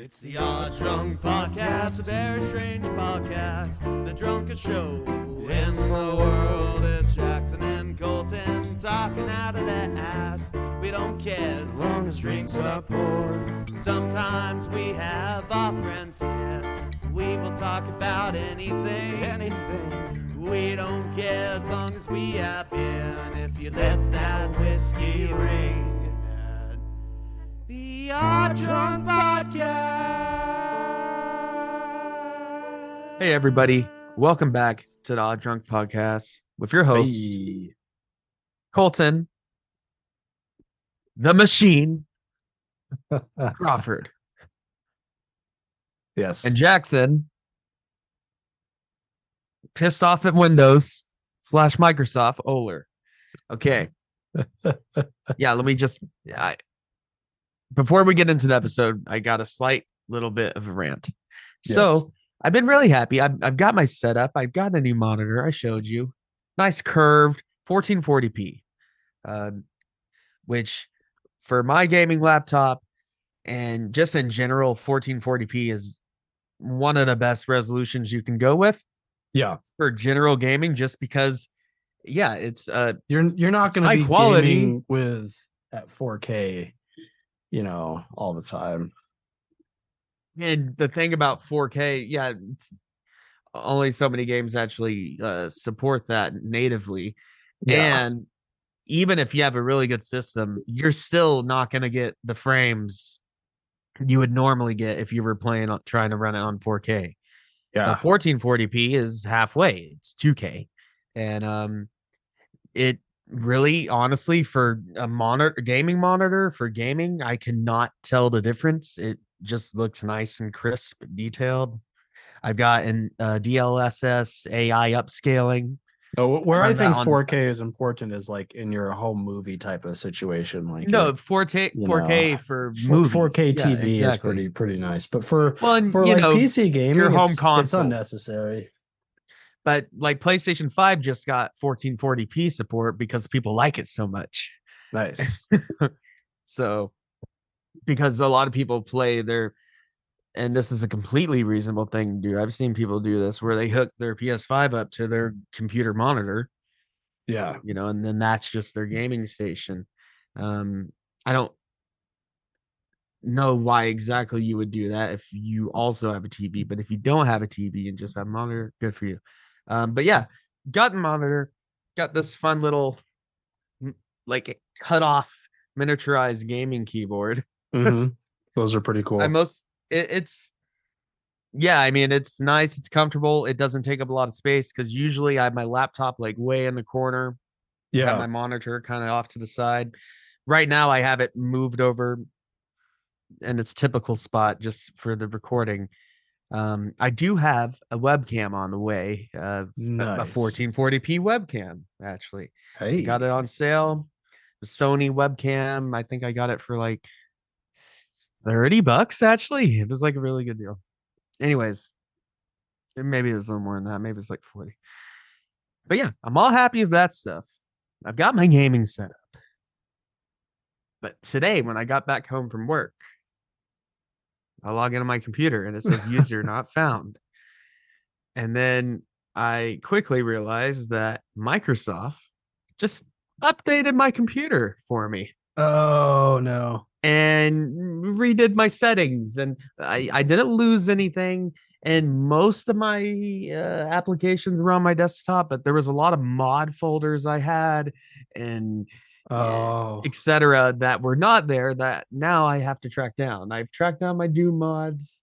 It's the Odd Drunk Podcast, a very strange podcast. The drunkest show in the world. It's Jackson and Colton talking out of their ass. We don't care as long as drinks are poured. Sometimes we have our friends here. We will talk about anything. We don't care as long as we have beer. And if you let that whiskey ring. The Odd Drunk Podcast. Hey everybody, welcome back to the Odd Drunk Podcast with your host, Colton, the Machine, Crawford. Yes. And Jackson, pissed off at Windows / Microsoft, Oler. Okay. Yeah, let me just... before we get into the episode, I got a slight little bit of a rant. Yes. So I've been really happy. I've got my setup. I've got a new monitor. I showed you. Nice curved 1440p, which for my gaming laptop and just in general, 1440p is one of the best resolutions you can go with. Yeah. For general gaming, just because, yeah, it's You're not going to be quality gaming with at 4K, all the time. And the thing about 4K, yeah, it's only so many games actually support that natively. Yeah. And even if you have a really good system, you're still not going to get the frames you would normally get if you were trying to run it on 4K. Yeah. 1440p is halfway. It's 2K. And it really, honestly, for a gaming monitor, for gaming, I cannot tell the difference. It just looks nice and crisp, detailed. I've got an DLSS AI upscaling. Where I think 4K is important is like in your home movie type of situation. Like 4K for movies. 4K Yeah, TV exactly. is pretty nice, but for like PC gaming, your home it's console, unnecessary. But like PlayStation 5 just got 1440p support because people like it so much. Nice. So, because a lot of people play and this is a completely reasonable thing to do. I've seen people do this where they hook their PS5 up to their computer monitor. Yeah. And then that's just their gaming station. I don't know why exactly you would do that if you also have a TV, but if you don't have a TV and just have a monitor, good for you. But yeah, got the monitor, got this fun little like cut off miniaturized gaming keyboard. Mm-hmm. Those are pretty cool. It's nice, it's comfortable, it doesn't take up a lot of space because usually I have my laptop like way in the corner. I have my monitor kind of off to the side. Right now I have it moved over in its typical spot just for the recording. I do have a webcam on the way, a 1440p webcam, actually. Hey, got it on sale. The Sony webcam, I think I got it for like $30 actually. It was like a really good deal. Anyways, maybe it was a little more than that. Maybe it's like 40. But yeah, I'm all happy with that stuff. I've got my gaming set up. But today, when I got back home from work, I log into my computer and it says user not found. And then I quickly realized that Microsoft just updated my computer for me. Oh, no. And redid my settings. And I didn't lose anything. And most of my applications were on my desktop, but there was a lot of mod folders I had and etc. that were not there that now I have to track down. I've tracked down my Doom mods,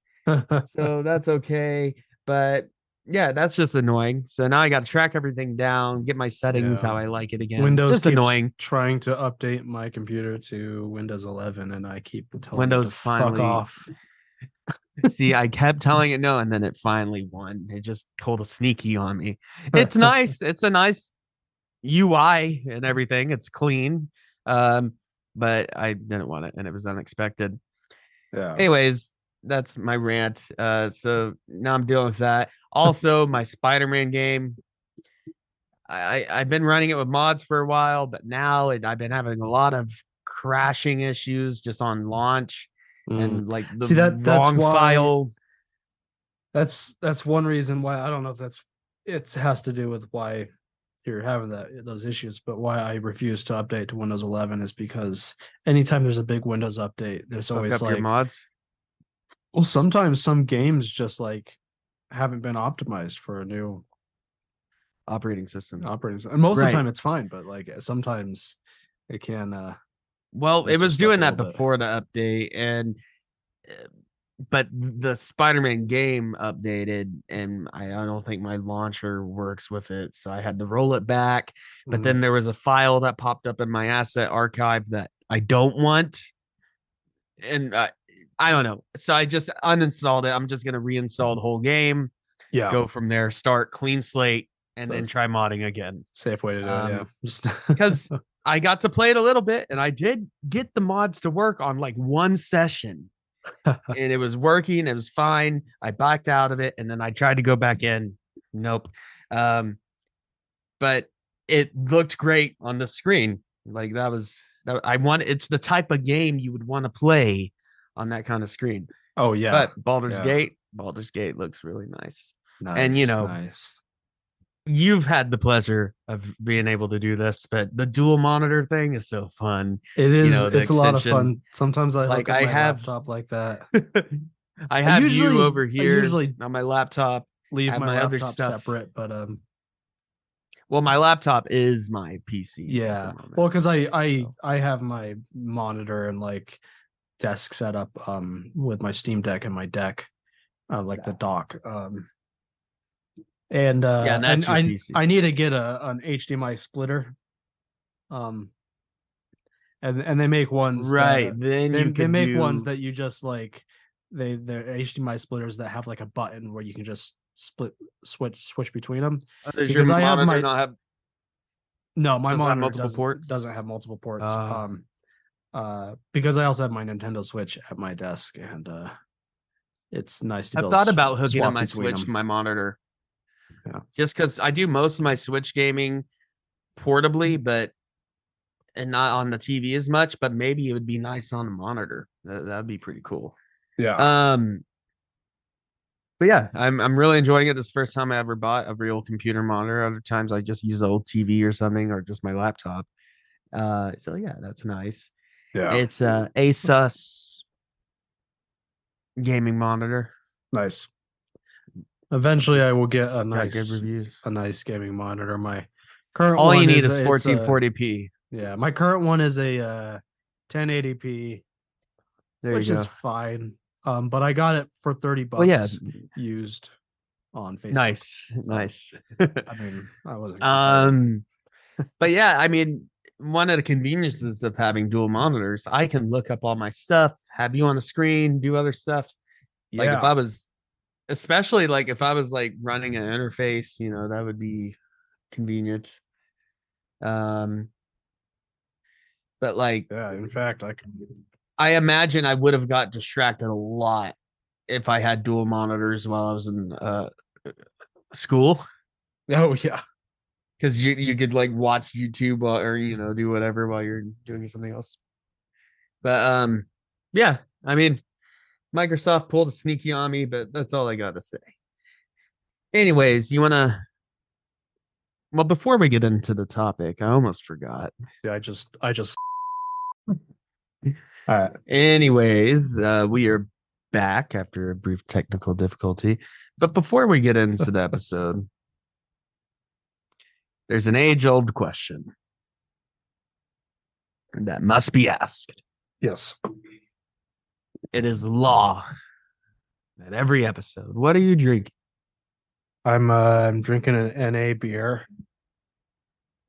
so that's okay. But yeah, that's just annoying. So now I got to track everything down, get my settings how I like it again. Windows just annoying. Trying to update my computer to Windows 11, and I keep telling Windows it to finally fuck off. See, I kept telling it no, and then it finally won. It just pulled a sneaky on me. It's nice. It's a nice UI and everything. It's clean. But I didn't want it, and it was unexpected. Yeah. Anyways, that's my rant. So now I'm dealing with that. Also, my Spider-Man game. I've been running it with mods for a while, but now I've been having a lot of crashing issues just on launch. and like the See, that's wrong why- file. That's one reason why I don't know if it has to do with why you're having those issues, but why I refuse to update to Windows 11 is because anytime there's a big Windows update, there's Hook always up your like, mods. well, sometimes some games just like haven't been optimized for a new Operating system. and most of Right. the time it's fine, but like sometimes it can Well, it mess with was stuff doing a that little bit. before the update, and but the Spider-Man game updated, and I don't think my launcher works with it, so I had to roll it back. But then there was a file that popped up in my asset archive that I don't want, and I don't know. So I just uninstalled it. I'm just gonna reinstall the whole game, Yeah, go from there, start clean slate, and So then it's- try modding again. safe way to do it. Yeah, just Because I got to play it a little bit, and I did get the mods to work on like one session, and it was working. It was fine. I backed out of it, and then I tried to go back in. Nope. But it looked great on the screen. Like I want. It's the type of game you would want to play on that kind of screen. oh yeah, But Baldur's Yeah. Gate looks really nice. nice, and, you know, nice. You've had the pleasure of being able to do this, but the dual monitor thing is so fun. It is. know, the It's a lot of extension. fun. Sometimes I Like, hook up I my have- laptop like that. I have usually- you over I here usually on my laptop. Leave have my my other laptop stuff. separate, but Well, my laptop is my PC. at yeah. the moment. Well, because I So. have my monitor and like desk set up with my Steam Deck and my deck, like the dock. And and that's your I PC. I need to get an HDMI splitter. And they make ones right. that- Then you they can make do, ones that you just like they're HDMI splitters that have like a button where you can just switch between them. Does your because I have monitor my- not have? No, my Does it have monitor multiple ports? doesn't have multiple ports. Ah. Because I also have my Nintendo Switch at my desk, and it's nice to. Be I've able to thought about hooking swap up my between Switch to them. my monitor. Yeah. Just because I do most of my Switch gaming portably, but and not on the TV as much. But maybe it would be nice on a monitor. That'd be pretty cool. Yeah. But yeah, I'm really enjoying it. This is the first time I ever bought a real computer monitor. Other times I just use the old TV or something, or just my laptop. So yeah, that's nice. Yeah. It's a Asus gaming monitor. Nice. Eventually, I will get a Got good nice reviews. gaming monitor. My current All one you need is it's 1440p. yeah, my current one is a 1080p, There which you go. is fine. But I got it for $30 Well, yeah, used on Facebook. nice. I mean, I wasn't. complaining. But yeah, I mean, one of the conveniences of having dual monitors, I can look up all my stuff, have you on the screen, do other stuff. Like if I was, especially like if I was like running an interface, that would be convenient. But like, yeah, in fact, I can. I imagine I would have got distracted a lot if I had dual monitors while I was in school. Oh yeah. Because you could like watch YouTube or do whatever while you're doing something else. But yeah, I mean, Microsoft pulled a sneaky on me, but that's all I got to say. Anyways, you wanna? Well, before we get into the topic, I almost forgot. Yeah, I just. All right. Anyways, we are back after a brief technical difficulty. But before we get into the episode, there's an age-old question that must be asked. Yes. It is law at every episode. What are you drinking? I'm drinking an NA beer.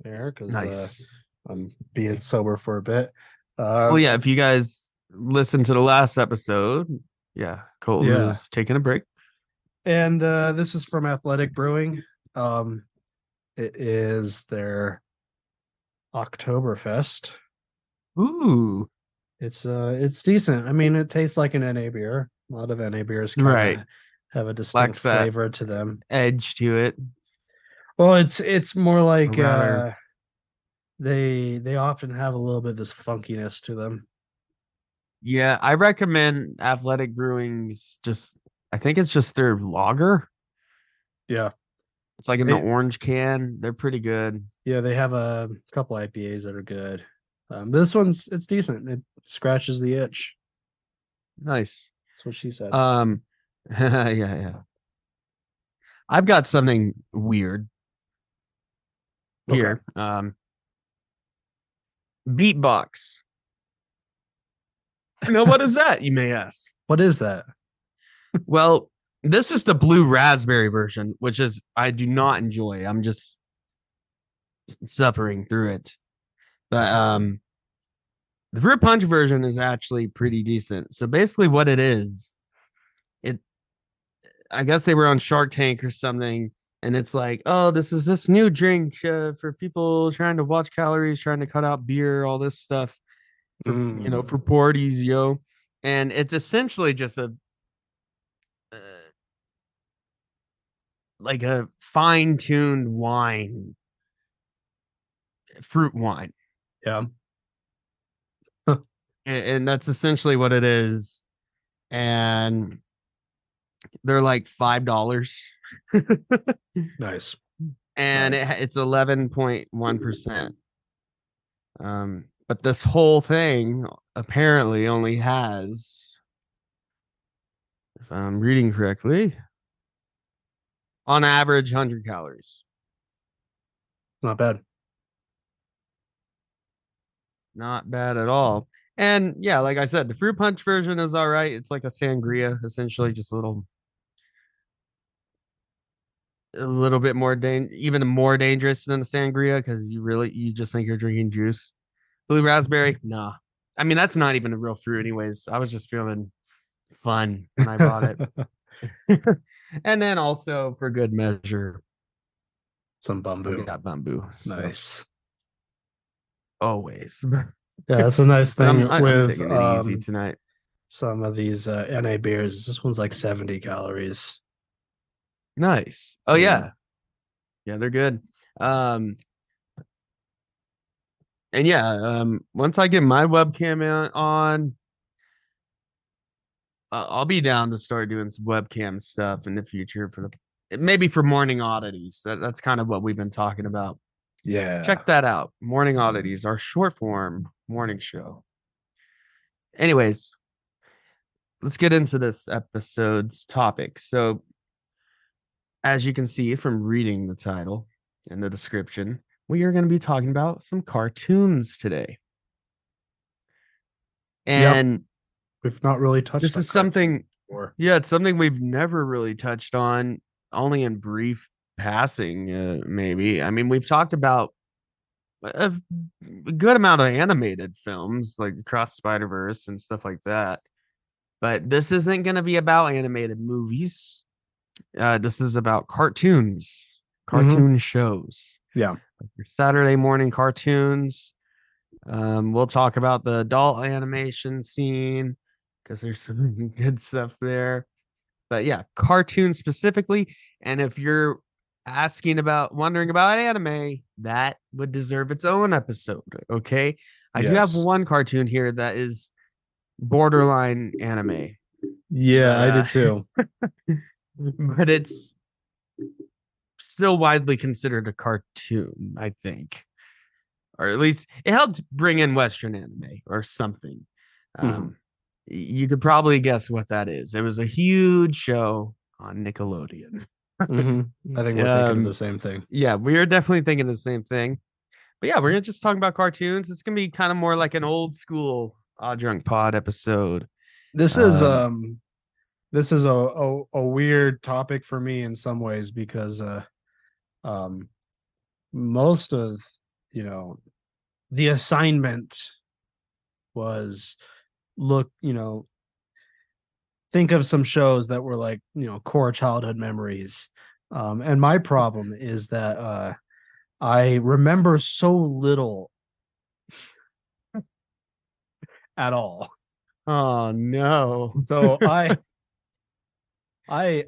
There, because Nice. I'm being sober for a bit. Well, yeah, if you guys listened to the last episode, yeah, Colton Yeah. is taking a break. And this is from Athletic Brewing. It is their Oktoberfest. Ooh, It's decent. I mean, it tastes like an NA beer. A lot of NA beers Right. have a distinct Lacks that flavor to them. edge to it. Well, it's more like rather- they often have a little bit of this funkiness to them. Yeah, I recommend Athletic Brewing's I think it's just their lager. Yeah. It's like in the They, orange can. They're pretty good. yeah, they have a couple IPAs that are good. This it's decent. It scratches the itch. Nice. That's what she said. Yeah. I've got something weird Okay. here. Beatbox. Now, what is that, you may ask? What is that? Well, this is the blue raspberry version, which is I do not enjoy. I'm just suffering through it. But the fruit punch version is actually pretty decent. So basically what it is, it I guess they were on Shark Tank or something, and it's like, oh, this is this new drink for people trying to watch calories, trying to cut out beer, all this stuff for Mm. for parties, yo. And it's essentially just uh, like a fine-tuned wine, fruit wine. Yeah. And that's essentially what it is. And they're like $5. Nice. And Nice. it's 11.1%. But this whole thing apparently only has, if I'm reading correctly, on average 100 calories. Not bad. Not bad at all. And yeah, like I said, the fruit punch version is all right. It's like a sangria, essentially, just a little bit more even more dangerous than the sangria because you just think you're drinking juice. Blue raspberry, nah. I mean, that's not even a real fruit, anyways. I was just feeling fun when I bought it. And then also for good measure, Some I bamboo. got bamboo. Nice. Always. Yeah, that's a nice But thing I'm with taking it easy tonight. some of these NA beers. This one's like 70 calories. Nice. Oh yeah. Yeah, they're good. Um and yeah, once I get my webcam on, I'll be down to start doing some webcam stuff in the future for maybe for morning oddities. That's kind of what we've been talking about. Yeah. Check that out. Morning oddities, our short form morning show. Anyways, let's get into this episode's topic. So, as you can see from reading the title and the description, we are going to be talking about some cartoons today. And We've not really touched this on is something, before. yeah, it's something we've never really touched on, only in brief passing, maybe. I mean, we've talked about a good amount of animated films like Across Spider-Verse and stuff like that. But this isn't going to be about animated movies. This is about cartoons, cartoon shows, Yeah. like your Saturday morning cartoons. We'll talk about the adult animation scene because there's some good stuff there. But yeah, cartoons specifically. And if you're wondering about anime, that would deserve its own episode. Okay. I do have Yes. one cartoon here that is borderline anime, Yeah, but I did too. but it's still widely considered a cartoon, I think. Or at least it helped bring in Western anime or something. Mhm. You could probably guess what that is. It was a huge show on Nickelodeon. I think we're thinking of the same thing. Yeah, we are definitely thinking the same thing. But yeah, we're gonna just talk about cartoons. It's gonna be kind of more like an old school Odd Drunk Pod episode. This is Um, this is a weird topic for me in some ways because um most of the assignment was look, think of some shows that were like, core childhood memories. And my problem is that I remember so little at all. oh no. So I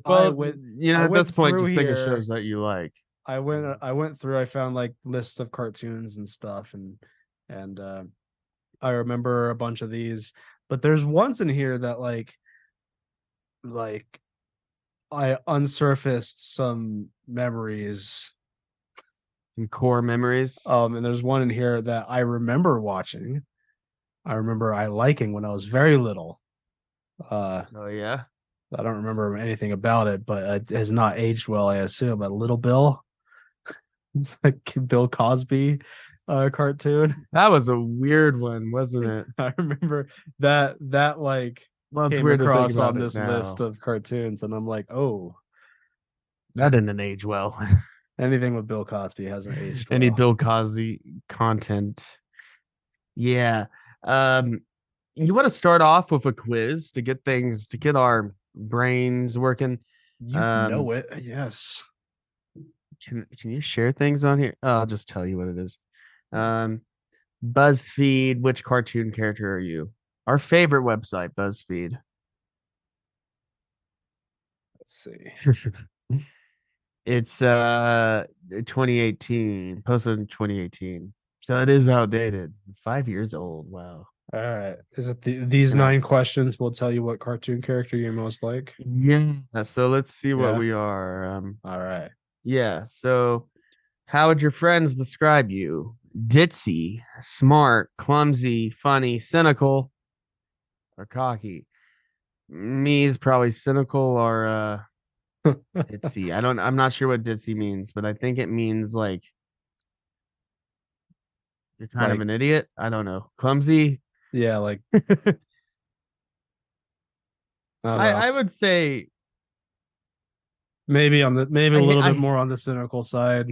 Well, went at went this point, through just think of here. shows that you like. I went through, I found like lists of cartoons and stuff, and I remember a bunch of these, but there's ones in here that like I unsurfaced some memories. Some core memories. And there's one in here that I remember watching. I remember I liking when I was very little. Oh yeah. I don't remember anything about it, but it has not aged well, I assume. A Little Bill. It's like Bill Cosby cartoon. That was a weird one, wasn't it? I remember that like Well, it's came weird to think across about on it this now. list of cartoons, and I'm like, oh, That didn't age well. anything with Bill Cosby hasn't aged well. Any Bill Cosby content. Yeah. You want to start off with a quiz to get our brains working. You know it, yes. Can you share things on here? Oh, I'll just tell you what it is. BuzzFeed, which cartoon character are you? Our favorite website, BuzzFeed. Let's see. It's 2018, posted in 2018. So it is outdated. 5 years old. Wow. All right. Is it these 9 questions will tell you what cartoon character you most like? Yeah. So let's see what Yeah. we are. All right. Yeah. So how would your friends describe you? Ditzy, smart, clumsy, funny, cynical, or cocky? Me is probably cynical or ditzy. I'm not sure what ditzy means, but I think it means like you're kind of Like- an idiot. I don't know. Clumsy. Yeah, like I don't know. I would say maybe a little bit I- more on the cynical side.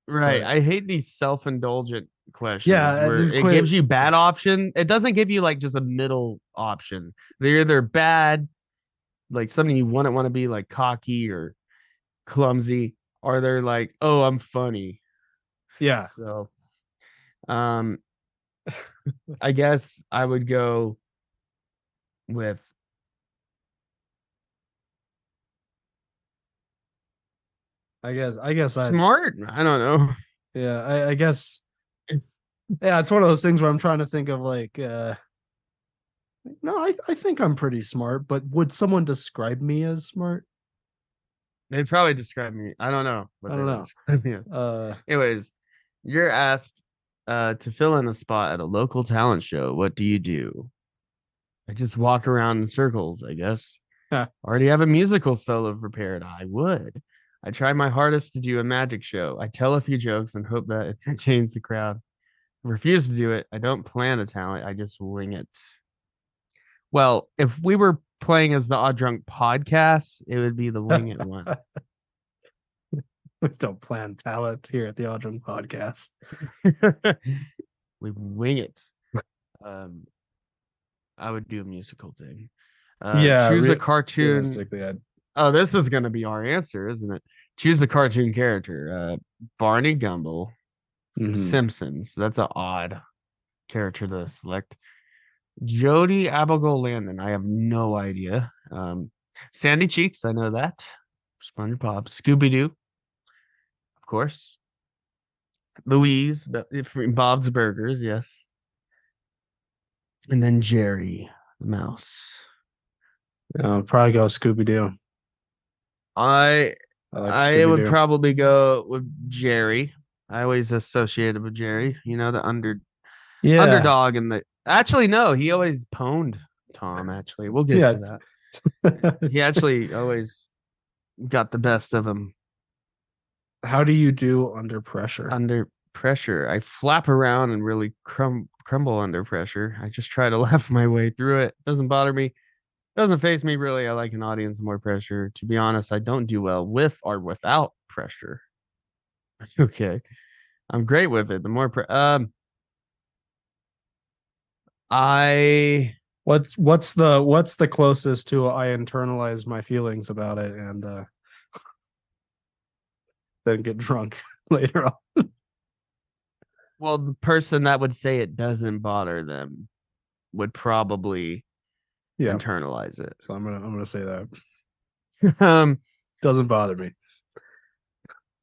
right. But- I hate these self-indulgent questions Yeah, where these it gives you bad option. It doesn't give you like just a middle option. They're either bad, like something you wouldn't want to be like cocky or clumsy, or they're like, oh, I'm funny. Yeah. So I guess I would go with I guess I smart. I don't know. yeah, I guess yeah, it's one of those things where I'm trying to think of like no, I think I'm pretty smart, but would someone describe me as smart? They'd probably describe me. I don't know. I don't know. Know. Anyways, you're asked to fill in a spot at a local talent show. What do you do? I just walk around in circles, I guess. Huh. Already have a musical solo prepared. I would. I try my hardest to do a magic show. I tell a few jokes and hope that it entertains the crowd. Refuse to do it. I don't plan a talent. I just wing it. Well, if we were playing as the Odd Drunk podcast, it would be the wing it one. We don't plan talent here at the Audrey Podcast. We wing it. I would do a musical thing. Yeah, choose a cartoon. realistically, I'd- Oh, this is going to be our answer, isn't it? Choose a cartoon character. Barney Gumble, Simpsons. That's an odd character to select. Jody Abigail Landon. I have no idea. Sandy Cheeks. I know that. SpongeBob. Scooby Doo. Of course. Louise. Bob's Burgers. Yes. And then Jerry the mouse. I'll probably go Scooby Doo. I like would Scooby-Doo. probably go with Jerry. I always associated with Jerry. You know, the underdog and the actually no, he always pwned Tom. Actually, we'll get to that. He actually always got the best of him. How do you do under pressure? Under pressure, I flap around and really crumble under pressure. I just try to laugh my way through it. Doesn't bother me. Doesn't face me really. I like an audience more pressure. To be honest, I don't do well with or without pressure. Okay, I'm great with it. The more What's the closest to I internalize my feelings about it and then get drunk later on? Well, the person that would say it doesn't bother them would probably internalize it. So I'm gonna say that. Doesn't bother me.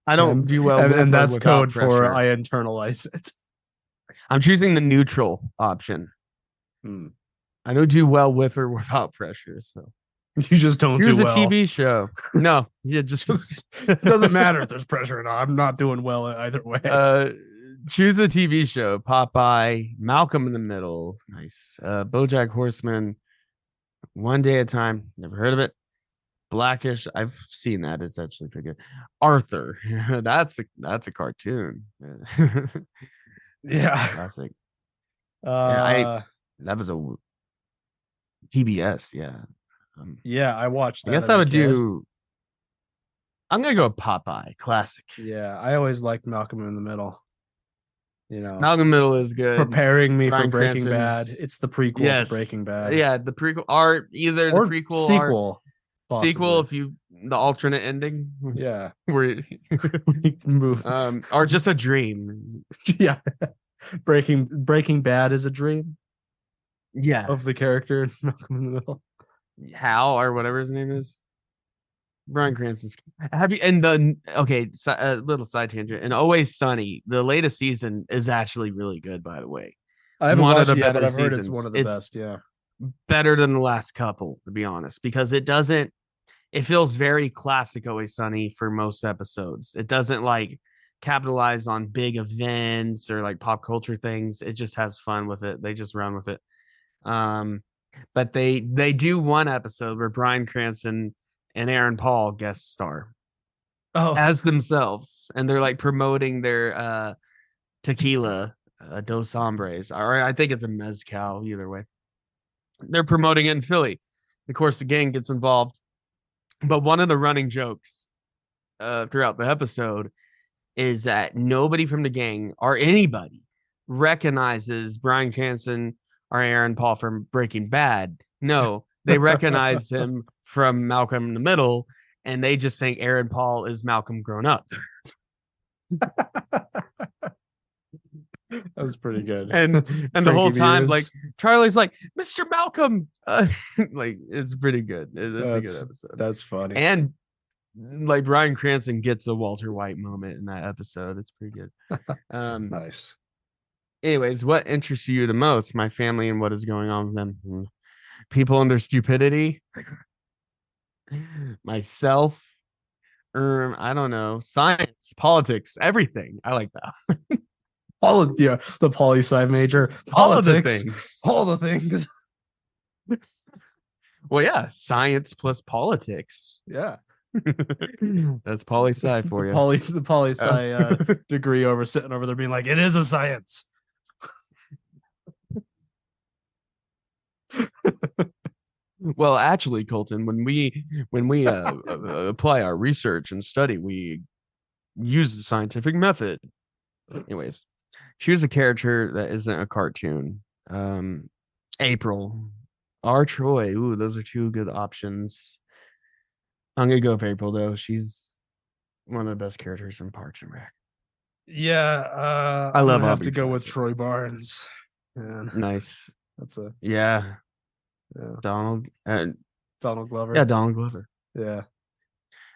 I don't do well, and that's code pressure. for I internalize it. I'm choosing the neutral option. I don't do well with or without pressure. So You just don't here's do a well. TV show. No, yeah, just It doesn't matter if there's pressure or not. I'm not doing well either way. Choose a TV show. Popeye, Malcolm in the Middle, nice. BoJack Horseman, One Day at a Time. Never heard of it. Blackish, I've seen that. It's actually pretty good. Arthur, that's a cartoon. That's a Yeah. classic. Yeah, that was a PBS. Yeah. Yeah, I watched I that. guess as I a would kid. do. I'm gonna go Popeye, classic. Yeah, I always liked Malcolm in the Middle. Malcolm in the Middle is good. Preparing me Bryan for Breaking Cranston's- Bad. It's the prequel to Yes. Breaking Bad. Yeah, the prequel or either Or the prequel or sequel. sequel Possibly. if the alternate ending. Yeah. Where We can move. or just a dream. Yeah. Breaking Bad is a dream Yeah. of the character in Malcolm in the Middle. Hal or whatever his name is. Bryan Cranston's. Have you and the a little side tangent and Always Sunny, the latest season is actually really good, by the way. I haven't One of watched the it yet, but better I've heard it's seasons. one of the It's best. Yeah. better than the last couple, to be honest, because it feels very classic Always Sunny for most episodes. It doesn't like capitalize on big events or like pop culture things. It just has fun with it. They just run with it. But they do one episode where Bryan Cranston and Aaron Paul guest star as themselves, and they're like promoting their tequila, Dos Hombres, or I think it's a mezcal. Either way, they're promoting it in Philly. Of course, the gang gets involved, but one of the running jokes throughout the episode is that nobody from the gang or anybody recognizes Bryan Cranston or Aaron Paul from Breaking Bad. No, they recognize him from Malcolm in the Middle, and they just think Aaron Paul is Malcolm grown up. That was pretty good. And the whole time, like Charlie's like, Mr. Malcolm, like it's pretty good. It's a good episode. That's funny. And like Bryan Cranston gets a Walter White moment in that episode. It's pretty good. Nice. Anyways, what interests you the most? My family and what is going on with them. People and their stupidity. Myself. I don't know. Science, politics, everything. I like that. The poli-sci major. Politics. All the things. Well, yeah, science plus politics. Yeah. That's poli-sci for you. The poli-sci degree sitting over there being like, it is a science. Well, actually, Colton, when we apply our research and study, we use the scientific method. Anyways, choose a character that isn't a cartoon. April, R. Troy. Ooh, those are two good options. I'm gonna go with April though. She's one of the best characters in Parks and Rec. Yeah, I love. I have to go with Troy Barnes. Man. Nice. That's a yeah. Donald Glover. Yeah, Donald Glover. Yeah.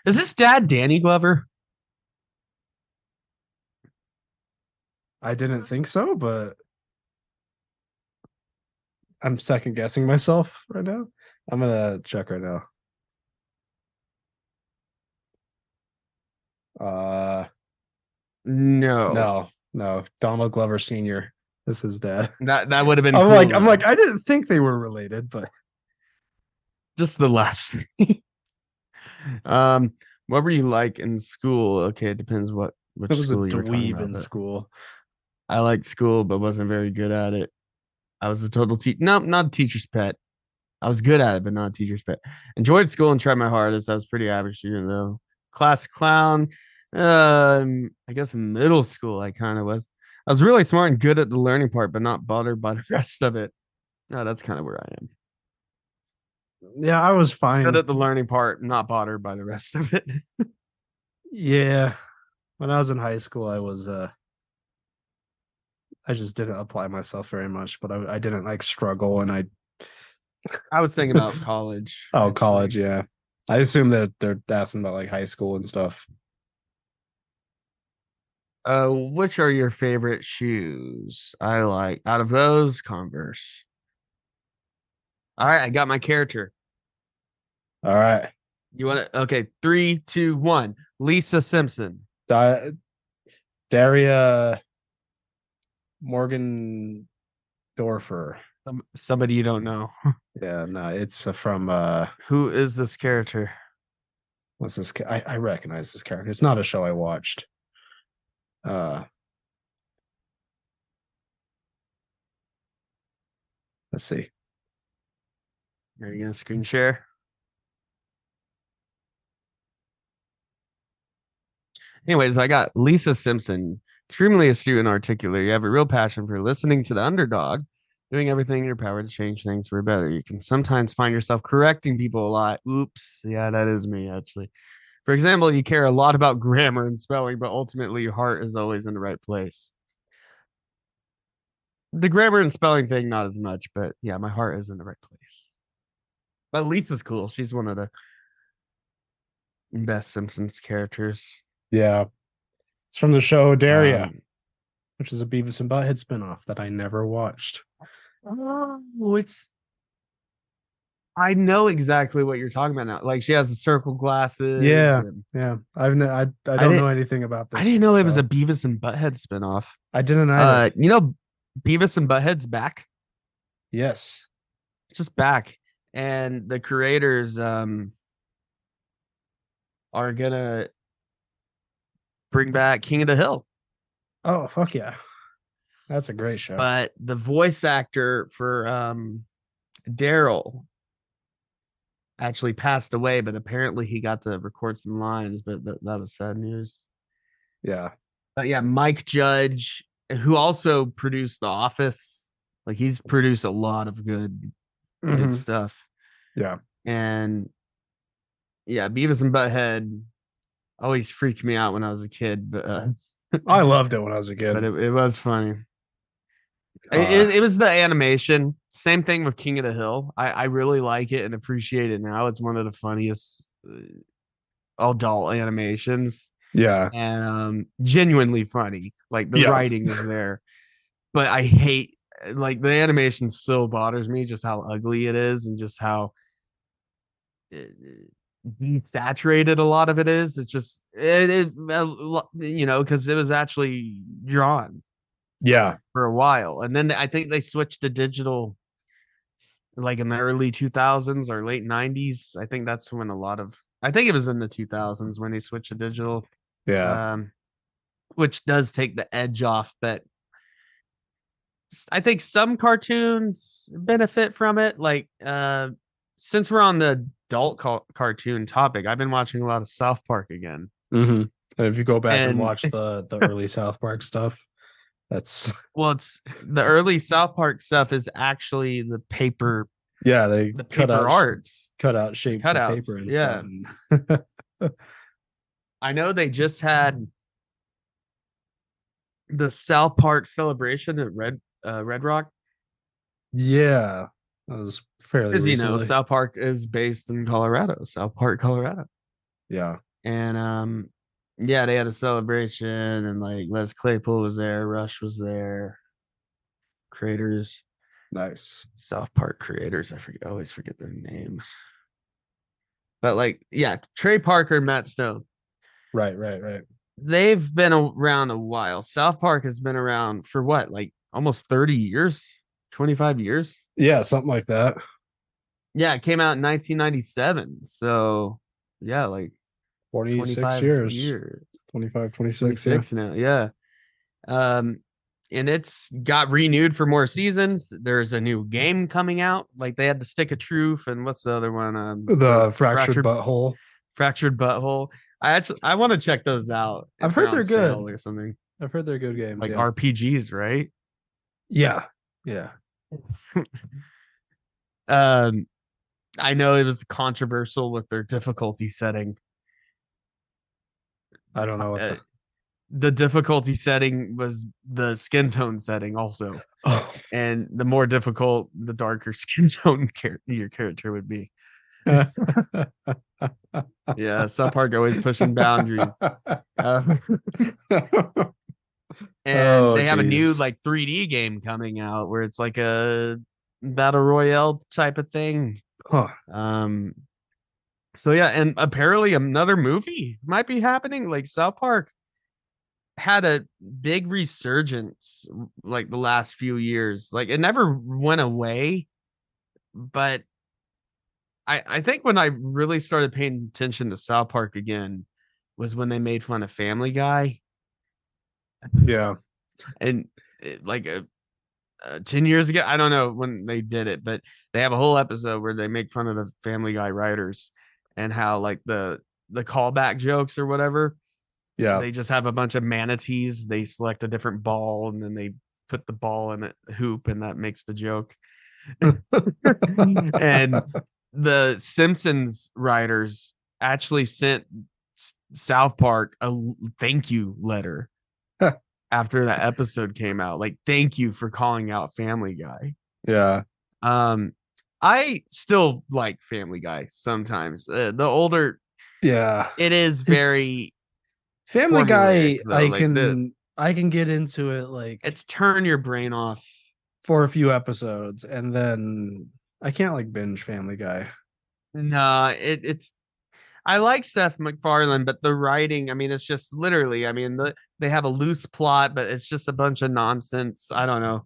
Is his dad Danny Glover? I didn't think so, but I'm second guessing myself right now. I'm gonna check right now. No. Donald Glover Sr. This is his dad. That would have been. I'm cool, like, I didn't think they were related, but just the last thing. What were you like in school? Okay, it depends which school you were talking about. In school. I liked school, but wasn't very good at it. I was a total not a teacher's pet. I was good at it, but not a teacher's pet. Enjoyed school and tried my hardest. I was pretty average student though. Class clown. I guess in middle school I kind of was. I was really smart and good at the learning part, but not bothered by the rest of it. No, that's kind of where I am. Yeah, I was fine. Good at the learning part, not bothered by the rest of it. Yeah. When I was in high school, I was I just didn't apply myself very much, but I didn't like struggle, and I was thinking about college. Oh, actually. College, yeah. I assume that they're asking about like high school and stuff. Which are your favorite shoes? I like out of those Converse. All right, I got my character. All right. You want to? Okay, 3, 2, 1. Lisa Simpson. Daria Morgan Dorfer. Somebody you don't know. Yeah, no, it's from Who is this character? what's this? I recognize this character. It's not a show I watched. Let's see. Are you gonna screen share? Anyways, I got Lisa Simpson, extremely astute and articulate. You have a real passion for listening to the underdog, doing everything in your power to change things for better. You can sometimes find yourself correcting people a lot. Oops. Yeah, that is me, actually. For example, you care a lot about grammar and spelling, but ultimately your heart is always in the right place. The grammar and spelling thing, not as much, but yeah, my heart is in the right place. But Lisa's cool. She's one of the best Simpsons characters. Yeah. It's from the show Daria, Um, which is a Beavis and Butthead spinoff that I never watched. oh, I know exactly what you're talking about now. Like she has the circle glasses. Yeah. and- Yeah. I don't know anything about this. I didn't know it was show. a Beavis and Butthead spinoff. I didn't either. You know, Beavis and Butthead's back. Yes. Just back. And the creators are gonna bring back King of the Hill. Oh, fuck yeah. That's a great show. But the voice actor for Daryl actually passed away, but apparently he got to record some lines, but that was sad news. Yeah. But yeah, Mike Judge, who also produced The Office, like he's produced a lot of good Mhm. stuff. Yeah. And yeah, Beavis and Butthead always freaked me out when I was a kid, but I loved it when I was a kid. but it was funny. It was the animation. Same thing with King of the Hill. I really like it and appreciate it now. It's one of the funniest adult animations. Yeah. And genuinely funny. Like the Yeah. writing is there. But I hate like the animation still bothers me just how ugly it is and just how desaturated a lot of it is. It's just you know, because it was actually drawn Yeah. for a while, and then I think they switched to digital like in the early 2000s or late 90s. I think that's when I think it was in the 2000s when they switched to digital. Yeah. Which does take the edge off, but I think some cartoons benefit from it. Like since we're on the adult cartoon topic, I've been watching a lot of South Park again. Mm-hmm. And if you go back and And- watch the early South Park stuff, that's It's the early South Park stuff is actually the paper yeah, they the cut paper out art. cut out shapes of Cutouts, paper and yeah. stuff. I know they just had the South Park celebration at Red Rock. Yeah, that was fairly Because you know, recently. South Park is based in Colorado, South Park, Colorado. Yeah. And yeah, they had a celebration and like Les Claypool was there, Rush was there, creators, Nice. South Park creators. I always forget their names. But like, yeah, Trey Parker and Matt Stone. Right. They've been around a while. South Park has been around for what, like almost 30 years, 25 years? Yeah, something like that. Yeah, it came out in 1997. So, yeah, like 26 25 years. 25, 26. 26 now. Yeah. And it's got renewed for more seasons. There's a new game coming out. Like they had the Stick of Truth and what's the other one? The fractured butthole. Fractured Butthole. I want to check those out. if I've heard on they're sale good. or something. I've heard they're good games. Like yeah. RPGs, right? Yeah. I know it was controversial with their difficulty setting. I don't know what the difficulty setting was the skin tone setting also. Oh. And the more difficult, the darker skin tone your character would be. Yeah, South Park always pushing boundaries. And they have a new geez. like 3D game coming out where it's like a battle royale type of thing. Huh. So yeah, and apparently another movie might be happening. Like South Park had a big resurgence like the last few years. Like it never went away, but I think when I really started paying attention to South Park again was when they made fun of Family Guy. Yeah. And like 10 years ago, I don't know when they did it, but they have a whole episode where they make fun of the Family Guy writers and how like the callback jokes or whatever, Yeah. they just have a bunch of manatees, they select a different ball and then they put the ball in a hoop and that makes the joke. And the Simpsons writers actually sent South Park a thank you letter after that episode came out. Like, thank you for calling out Family Guy. Yeah. I still like Family Guy sometimes. The older, Yeah. it is very Family Guy. formulaic, though. I can get into it like It's turn your brain off. for a few episodes, and then I can't like binge Family Guy. No, it's I like Seth MacFarlane, but the writing, I mean, it's just literally, I mean, they have a loose plot, but it's just a bunch of nonsense. I don't know.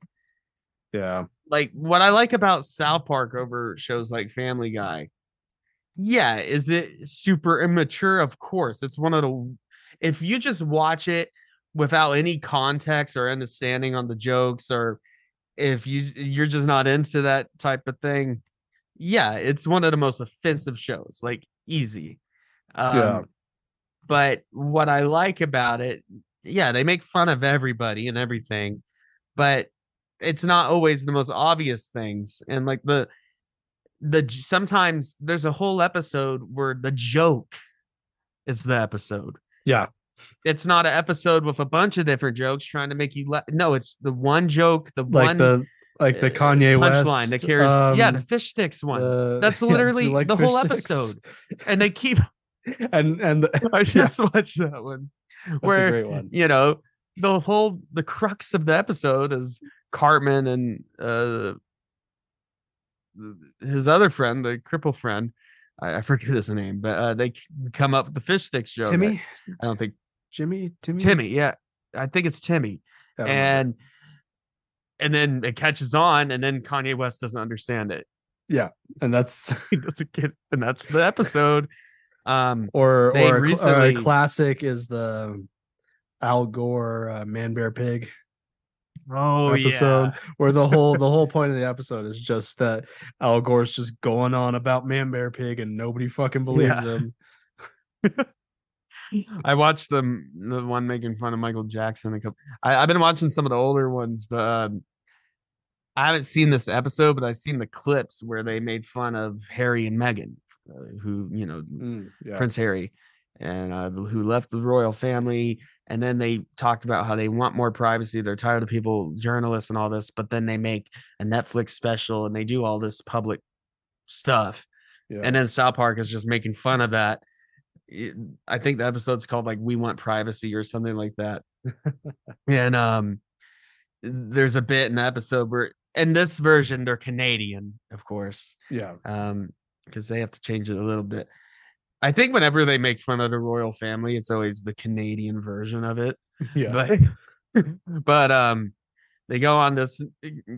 Yeah. Like what I like about South Park over shows like Family Guy. Yeah, is it super immature? Of course. It's one of the if you just watch it without any context or understanding on the jokes, or if you're just not into that type of thing, yeah, it's one of the most offensive shows, like easy. Yeah. But what I like about it, yeah, they make fun of everybody and everything, but it's not always the most obvious things. And like the sometimes there's a whole episode where the joke is the episode. Yeah. It's not an episode with a bunch of different jokes trying to make you no, it's the one joke, the Like one the Kanye punchline West that carries. Yeah, the fish sticks one. That's yeah, literally like the whole fish sticks? episode. And they keep and I just watched that one. that's Where a great one. you know the crux of the episode is Cartman and his other friend, the cripple friend. I forget his name, but they come up with the fish sticks joke. Timmy? I don't think Timmy? Timmy, yeah. I think it's Timmy. I don't remember. And then it catches on, and then Kanye West doesn't understand it. Yeah, and that's He doesn't get, and that's the episode. or They a recently classic is the Al Gore Man Bear Pig episode, where the whole point of the episode is just that Al Gore's just going on about Man Bear Pig and nobody fucking believes him. I watched the one making fun of Michael Jackson a couple. I've been watching some of the older ones, but I haven't seen this episode, but I've seen the clips where they made fun of Harry and Meghan, who Prince Harry, and who left the royal family. And then they talked about how they want more privacy. They're tired of people, journalists, and all this. But then they make a Netflix special and they do all this public stuff. Yeah. And then South Park is just making fun of that. I think the episode's called like "We Want Privacy" or something like that. And there's a bit in the episode where, in this version, they're Canadian, of course. Yeah. Because they have to change it a little bit. I think whenever they make fun of the royal family, it's always the Canadian version of it. Yeah. But they go on this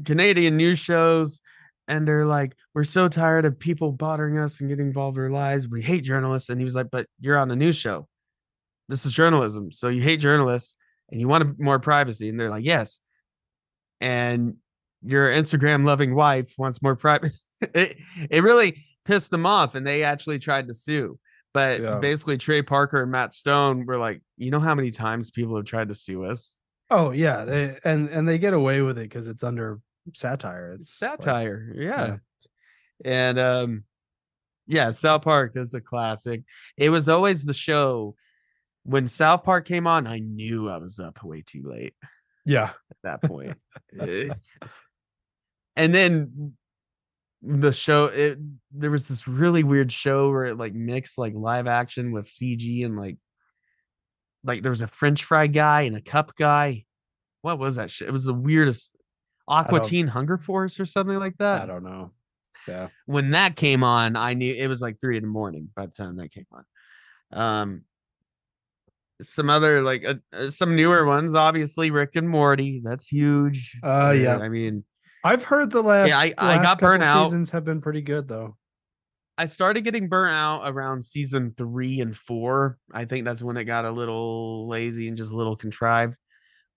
Canadian news shows and they're like, we're so tired of people bothering us and getting involved in our lives. We hate journalists. And he was like, but you're on a news show. This is journalism. So you hate journalists and you want more privacy. And they're like, yes. And your Instagram loving wife wants more privacy. It really pissed them off and they actually tried to sue. But basically Trey Parker and Matt Stone were like, you know how many times people have tried to sue us? Oh yeah, they get away with it because it's under satire. It's satire, like, And South Park is a classic. It was always the show when South Park came on, I knew I was up way too late. Yeah. At that point. And then the show, there was this really weird show where it like mixed like live action with CG and like there was a French fry guy and a cup guy. What was that shit? It was the weirdest. Aqua Teen Hunger Force or something like that. I don't know. Yeah. When that came on, I knew it was like 3 in the morning by the time that came on. Some other like some newer ones, obviously Rick and Morty. That's huge. Yeah. I mean, I've heard the last I last got couple burnt out. seasons have been pretty good though. I started getting burnt out around season 3 and 4. I think that's when it got a little lazy and just a little contrived.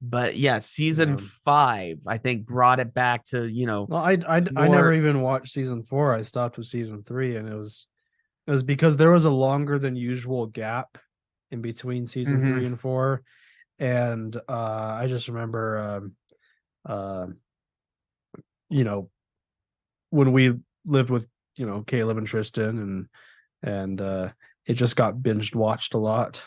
But yeah, season 5, I think, brought it back to, Well, I never even watched season 4. I stopped with season 3, and it was because there was a longer than usual gap in between season 3 and 4, and I just remember, when we lived with Caleb and Tristan, and it just got binged watched a lot.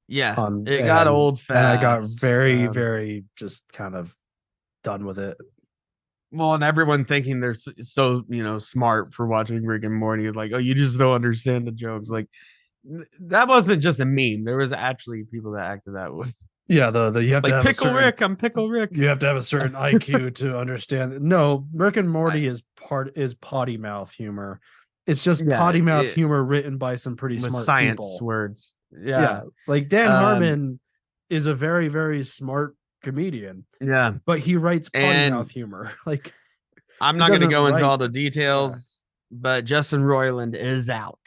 Yeah, it got old fast. And I got very, very just kind of done with it. Well, and everyone thinking they're so smart for watching Rick and Morty is like, oh, you just don't understand the jokes. Like, that wasn't just a meme. There was actually people that acted that way. Yeah, you have like to have Pickle Rick. I'm Pickle Rick. You have to have a certain IQ to understand. No, Rick and Morty is potty mouth humor. It's just potty mouth humor written by some pretty smart science people. Words. Yeah. Like Dan Harmon is a very, very smart comedian. Yeah, but he writes potty mouth humor. Like, I'm not going to go into all the details, but Justin Roiland is out.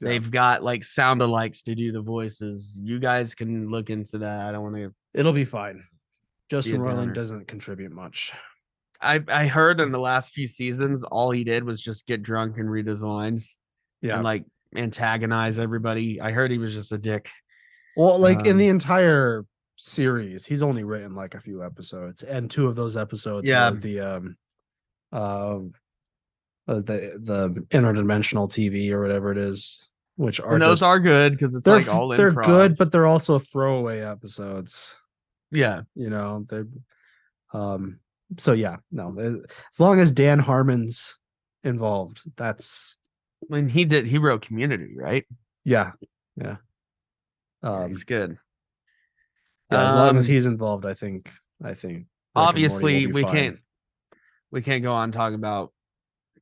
Yeah. They've got like sound alikes to do the voices. You guys can look into that. I don't want to. It'll be fine. Justin Roiland doesn't contribute much. I heard in the last few seasons, all he did was just get drunk and read his lines. Yeah, and like antagonize everybody. I heard he was just a dick. Well, like in the entire series, he's only written like a few episodes, and 2 of those episodes were the interdimensional TV or whatever it is, which are those are good because it's like all they're improv. Good, but they're also throwaway episodes. Yeah, they're so yeah, no, as long as Dan Harmon's involved, that's. I mean, he wrote Community, right? Yeah. He's good. Yeah, as long as he's involved, I think. Obviously, we can't go on talking about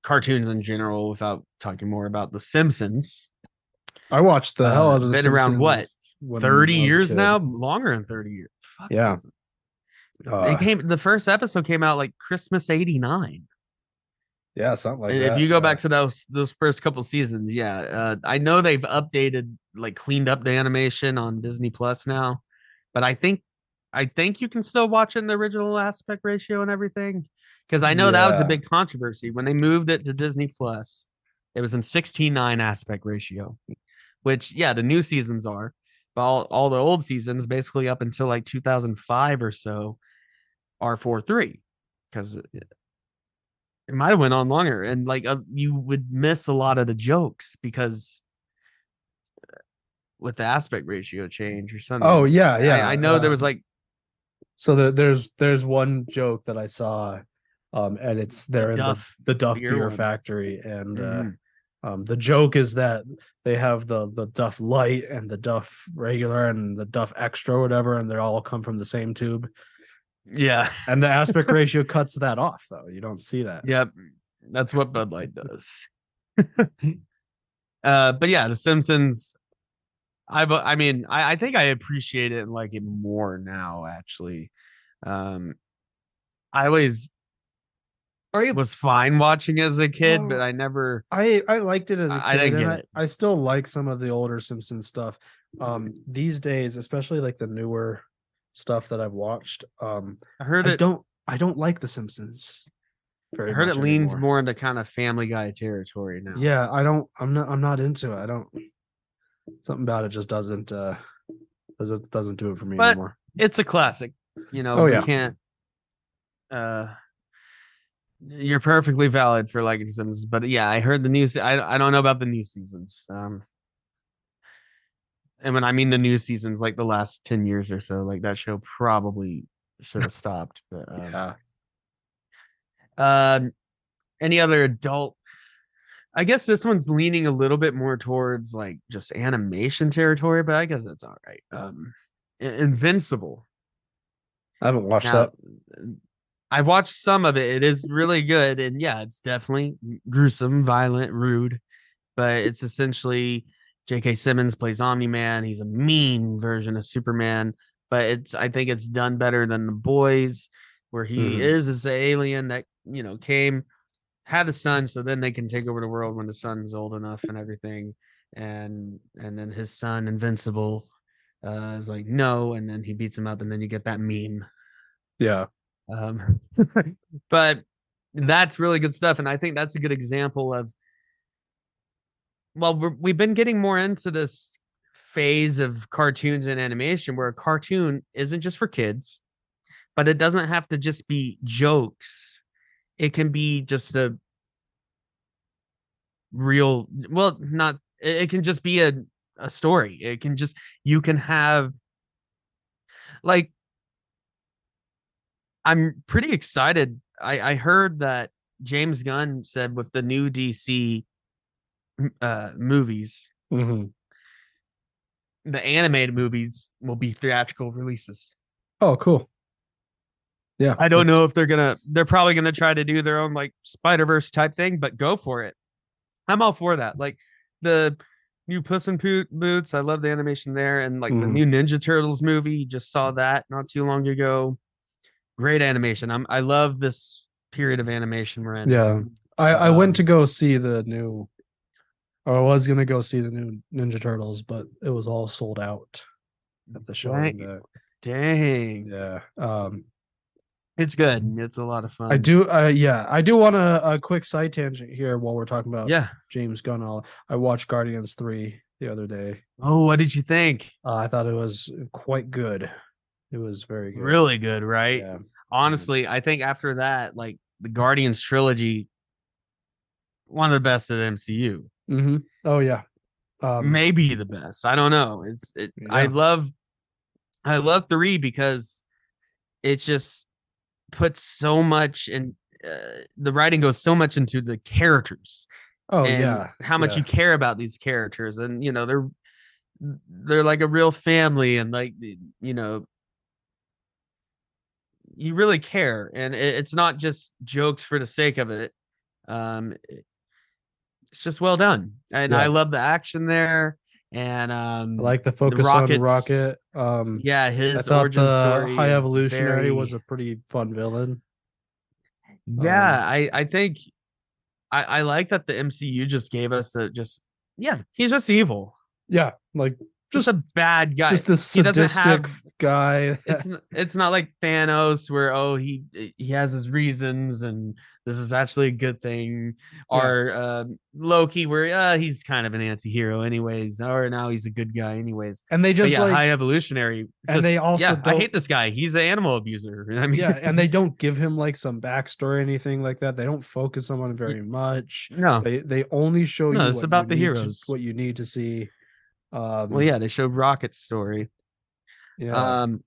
cartoons in general without talking more about The Simpsons. I watched the hell out of The Simpsons. Been around what, 30 years now? Longer than 30 years. Fuck. Yeah. The first episode came out like Christmas '89. Yeah, something like that. If you go back to those first couple seasons, I know they've updated, like cleaned up the animation on Disney Plus now, but I think you can still watch it in the original aspect ratio and everything, because I know that was a big controversy when they moved it to Disney Plus. It was in 16:9 aspect ratio, which the new seasons are, but all the old seasons basically up until like 2005 or so are 4:3, because it might have went on longer, and like you would miss a lot of the jokes because with the aspect ratio change or something. Oh yeah. I know there was like. So there's one joke that I saw, and it's they're in the Duff beer factory, and the joke is that they have the Duff Light and the Duff regular and the Duff Extra or whatever, and they all come from the same tube. Yeah. And the aspect ratio cuts that off, though. You don't see that. Yep. That's what Bud Light does. But yeah, The Simpsons, I mean, I think I appreciate it and like it more now, actually. I always was fine watching as a kid, but I never. I liked it as a kid. I didn't get it. I still like some of the older Simpsons stuff. These days, especially like the newer stuff that I've watched. I don't like The Simpsons. I heard it leans more into kind of Family Guy territory now. Yeah, I'm not into it. I don't. Something about it just doesn't do it for me anymore. It's a classic. You can't. You're perfectly valid for liking Simpsons, but I heard the news. I don't know about the new seasons. And when I mean the new seasons, like the last 10 years or so, like that show probably should have stopped. But any other adult? I guess this one's leaning a little bit more towards like just animation territory, but I guess that's all right. Invincible. I haven't watched that. I've watched some of it. It is really good, and yeah, it's definitely gruesome, violent, rude. But it's essentially J.K. Simmons plays Omni-Man. He's a mean version of Superman, but I think it's done better than The Boys, where he Mhm. is this alien that came, had a son, so then they can take over the world when the son's old enough and everything. And then his son, Invincible, is like no, and then he beats him up, and then you get that meme. Yeah. Um, but that's really good stuff, and I think that's a good example of, well, we've been getting more into this phase of cartoons and animation where a cartoon isn't just for kids, but it doesn't have to just be jokes. It can be just a real, well, not, it can just be a story. It can just, you can have, like, I'm pretty excited. I heard that James Gunn said with the new DC movies, Mhm. the animated movies will be theatrical releases. Oh, cool. Yeah, I don't know if they're probably gonna try to do their own like Spider-Verse type thing, but go for it. I'm all for that. Like the new Puss in Boots, I love the animation there, and like the Mhm. new Ninja Turtles movie, just saw that not too long ago. Great animation. I love this period of animation we're in. Yeah. I went to Um, go see the new, or I was gonna go see the new Ninja Turtles, but it was all sold out at the showing dang, that. dang, Yeah. it's good. It's a lot of I fun. do yeah, I do want a quick side tangent here while we're talking about Yeah. James Gunn. I watched Guardians 3 the other day. Oh, what did you think? I thought it was quite good. It was very good. Really good, right? Yeah. Honestly, I think after that, like the Guardians trilogy, one of the best of the MCU. Mm-hmm. Oh yeah. Maybe the best. I don't know. Yeah. I love three because it just puts so much in, the writing goes so much into the characters Oh and yeah. how much you Yeah. care about these characters, and they're like a real family, and like you really care, and it's not just jokes for the sake of it. It's just well done, and I Yeah. love the action there, and I like the the focus on Rockets. Rocket. Yeah, I his thought origin the story High is Evolutionary was very, a pretty fun villain. yeah. I think I like that the MCU just gave us a just, yeah, he's just evil, Yeah, like just a just bad guy. just this He doesn't sadistic have, guy. it's not like Thanos where, oh, he has his reasons and this is actually a good thing, Yeah. or Loki where he's kind of an anti-hero anyways, or now he's a good guy anyways. And they But just yeah, like High Evolutionary, and they just, also yeah, I don't hate this guy. He's an animal abuser. I mean, yeah, and they don't give him like some backstory or anything like that. They don't focus on it very much. no, They only show no, you it's about the heroes. what you need to see. Well, yeah, they showed Rocket's story. Yeah. Um,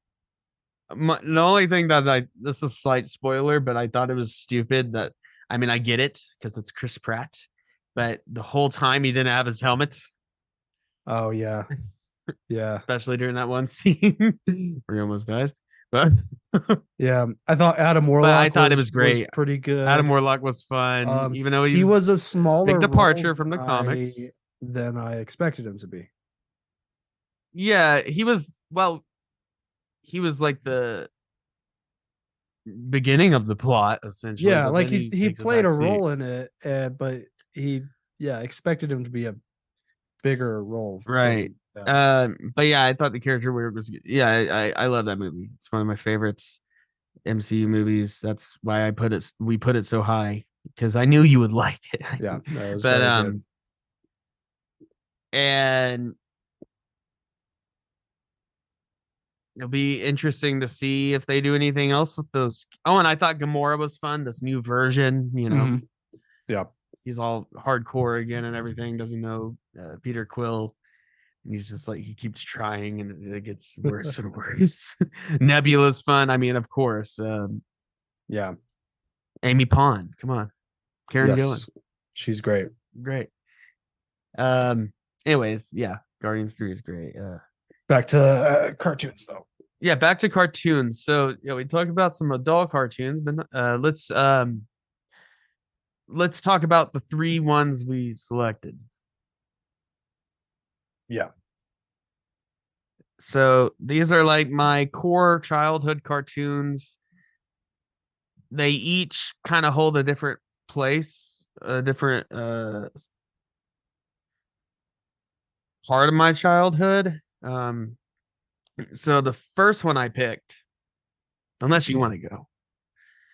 the only thing that this is a slight spoiler, but I thought it was stupid that, I mean, I get it because it's Chris Pratt, but the whole time he didn't have his helmet, Oh yeah. Yeah. especially during that one scene where he almost dies. But Yeah. I thought Adam but I Warlock thought it was was great. pretty Adam good. Warlock was fun, even though he He was was a big smaller role departure from the comics. than I expected him to be. Yeah, he was, well, he was like the beginning of the plot essentially, Yeah, but like then he he takes a played back a seat. role in it, but he yeah expected him to be a bigger role. Right. Yeah. But yeah, I thought the character work was good. Yeah, I love that movie. It's one of my favorites MCU movies. That's why we put it so high, because I knew you would like it. Yeah, that was But very good. and it'll be interesting to see if they do anything else with those. Oh, and I thought Gamora was fun, this new version, Mhm. Yeah, he's all hardcore again and everything, doesn't know Peter Quill. He's just like, he keeps trying and it gets worse and worse. Nebula's fun. I mean, of course. yeah, Amy Pond, come on. Karen Gillan, yes, she's great. great. Um, anyways, yeah, Guardians 3 is great. Back to cartoons though. yeah, back to cartoons. So yeah, we talked about some adult cartoons, but let's talk about the three ones we selected. Yeah. So these are like my core childhood cartoons. They each kind of hold a different place, a different part of my childhood. So the first one I picked, unless you want to go.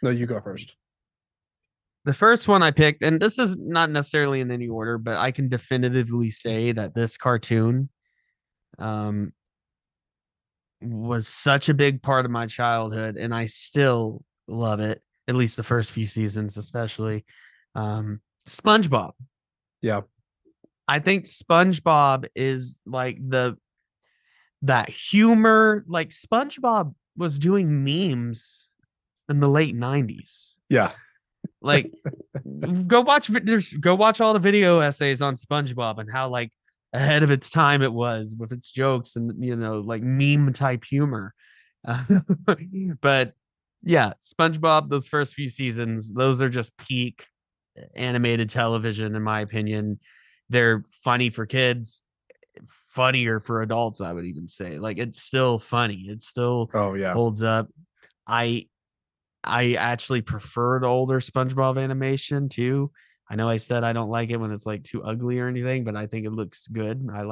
No, you go first. The first one I picked, and this is not necessarily in any order, but I can definitively say that this cartoon um was such a big part of my childhood, and I still love it, at least the first few seasons, especially. SpongeBob. Yeah. I think SpongeBob is like that humor, like SpongeBob was doing memes in the late 90s. Yeah. Like go watch all the video essays on SpongeBob and how like ahead of its time it was with its jokes and like meme type humor. Uh, but yeah, SpongeBob, those first few seasons, those are just peak animated television in my opinion. They're funny for kids, funnier for adults, I would even say. Like it's still funny. It still Oh yeah. holds up. I I actually prefer the older SpongeBob animation too. I know I said I don't like it when it's like too ugly or anything, but I think it looks good. I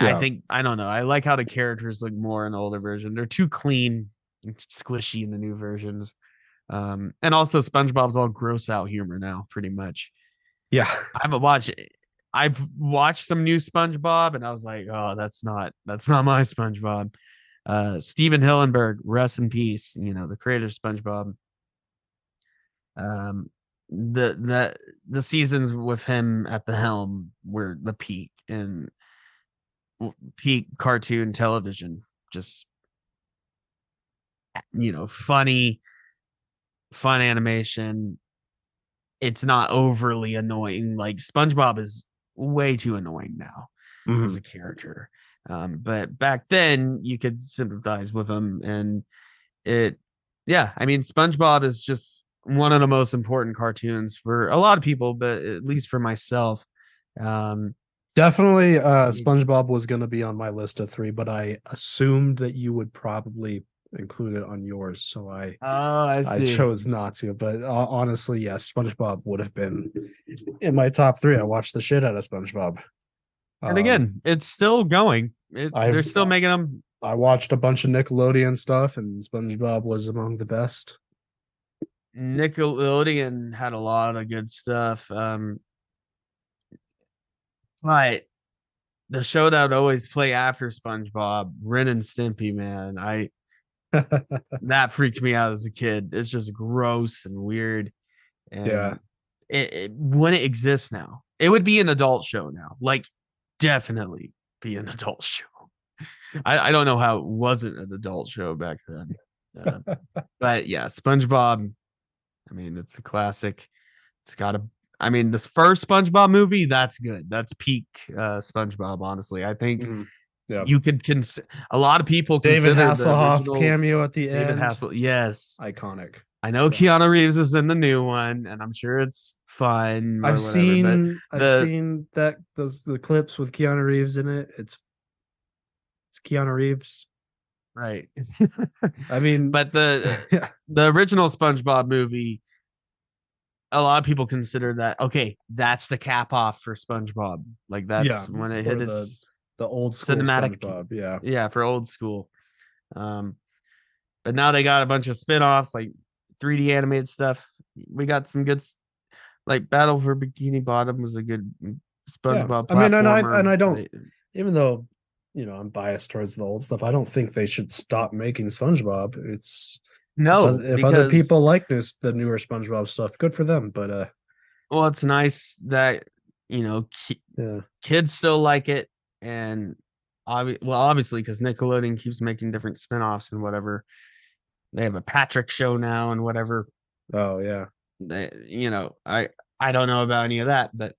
Yeah. think I don't know. I like how the characters look more in the older version. They're too clean and squishy in the new versions. And also SpongeBob's all gross out humor now, pretty much. Yeah. I haven't watched I've watched some new SpongeBob and I was like, oh, that's not my SpongeBob. Steven Hillenberg, rest in peace, the creator of SpongeBob. Um the seasons with him at the helm were the peak and peak cartoon television. Just funny, fun animation. It's not overly annoying. Like SpongeBob is way too annoying now as Mhm. a character. But back then you could sympathize with him and it yeah, I mean SpongeBob is just one of the most important cartoons for a lot of people, but at least for myself. Um Definitely y- SpongeBob was gonna be on my list of three, but I assumed that you would probably include it on yours, so I oh, I I see. chose not to. But honestly, yes, SpongeBob would have been in my top three. I watched the shit out of SpongeBob. And Um, again, it's still going. They're I've still making them. I watched a bunch of Nickelodeon stuff, and SpongeBob was among the best. Nickelodeon had a lot of good stuff. But the show that would always play after SpongeBob, Ren and Stimpy, man, that freaked me out as a kid. It's just gross and weird, Yeah. and it when it exists now, it would be an adult show now. Like, definitely be an adult show. I don't know how it wasn't an adult show back then. Uh, but yeah, SpongeBob. I mean, it's a classic. It's got a. I mean, this first SpongeBob movie, that's good. That's peak SpongeBob. Honestly, I think Mhm. Yeah. you could a lot of people David consider the Hasselhoff original cameo at the David end. Hassel. Yes, Iconic. I know Yeah. Keanu Reeves is in the new one, and I'm sure it's fun or whatever. But I've the seen that those the clips with Keanu Reeves in it. It's Keanu Reeves. right, I mean, but the yeah, the original SpongeBob movie, a lot of people consider that okay. That's the cap off for SpongeBob. Like yeah, that's when it for hit its the old school cinematic. SpongeBob. Yeah. Yeah, for old school. Um, but now they got a bunch of spin-offs like 3D animated stuff. We got some good like Battle for Bikini Bottom was a good Yeah. SpongeBob I mean, and platformer. I don't, even though I'm biased towards the old stuff, I don't think they should stop making SpongeBob. It's No, if other because people like the newer SpongeBob stuff, good for them. But well, it's nice that yeah, kids still like it, and obviously because Nickelodeon keeps making different spin-offs and whatever. They have a Patrick show now and whatever. oh yeah, They, I don't know about any of that, but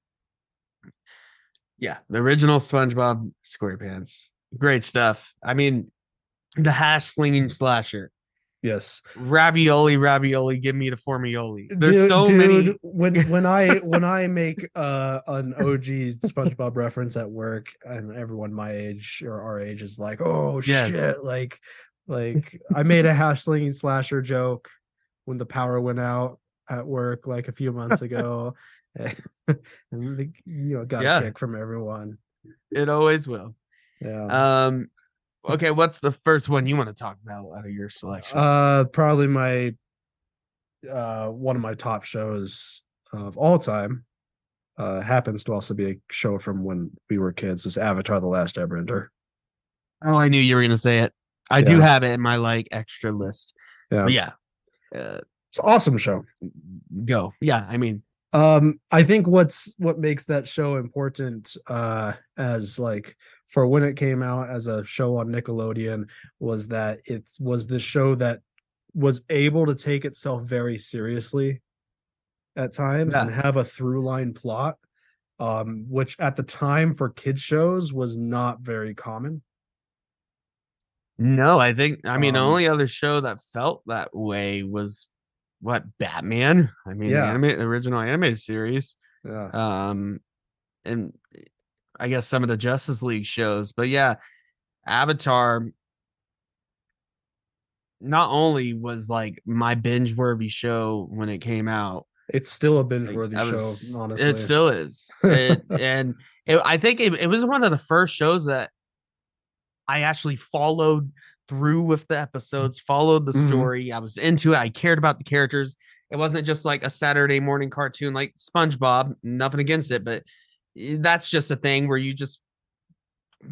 yeah, the original SpongeBob SquarePants, great stuff. I mean, The hash slinging slasher. Yes. Ravioli, give me the formioli. There's Dude, so many. when I make an OG SpongeBob reference at work, and everyone my age or our age is like, oh Yes. shit, like I made a hash slinging slasher joke when the power went out at work like a few months ago. And got a kick from everyone. It always will. Yeah. Okay, what's the first one you want to talk about out of your selection? Probably my one of my top shows of all time, happens to also be a show from when we were kids, is Avatar: The Last Airbender. Oh, I knew you were gonna say it. I do have it in my like extra list. Yeah. But yeah. It's an awesome show. Go. Yeah, I mean, I think what makes that show important, as like for when it came out as a show on Nickelodeon, was that it was the show that was able to take itself very seriously at times and have a through line plot, which at the time for kids shows was not very common. no, I think the only other show that felt that way was Batman. I mean, the original animated series. Yeah. And I guess some of the Justice League shows, but yeah, Avatar not only was like my binge worthy show when it came out, it's still a binge worthy show, honestly. It still is. I think it was one of the first shows that I actually followed through with the episodes, followed the story. I was into it. I cared about the characters. It wasn't just like a Saturday morning cartoon like SpongeBob. Nothing against it, but that's just a thing where you just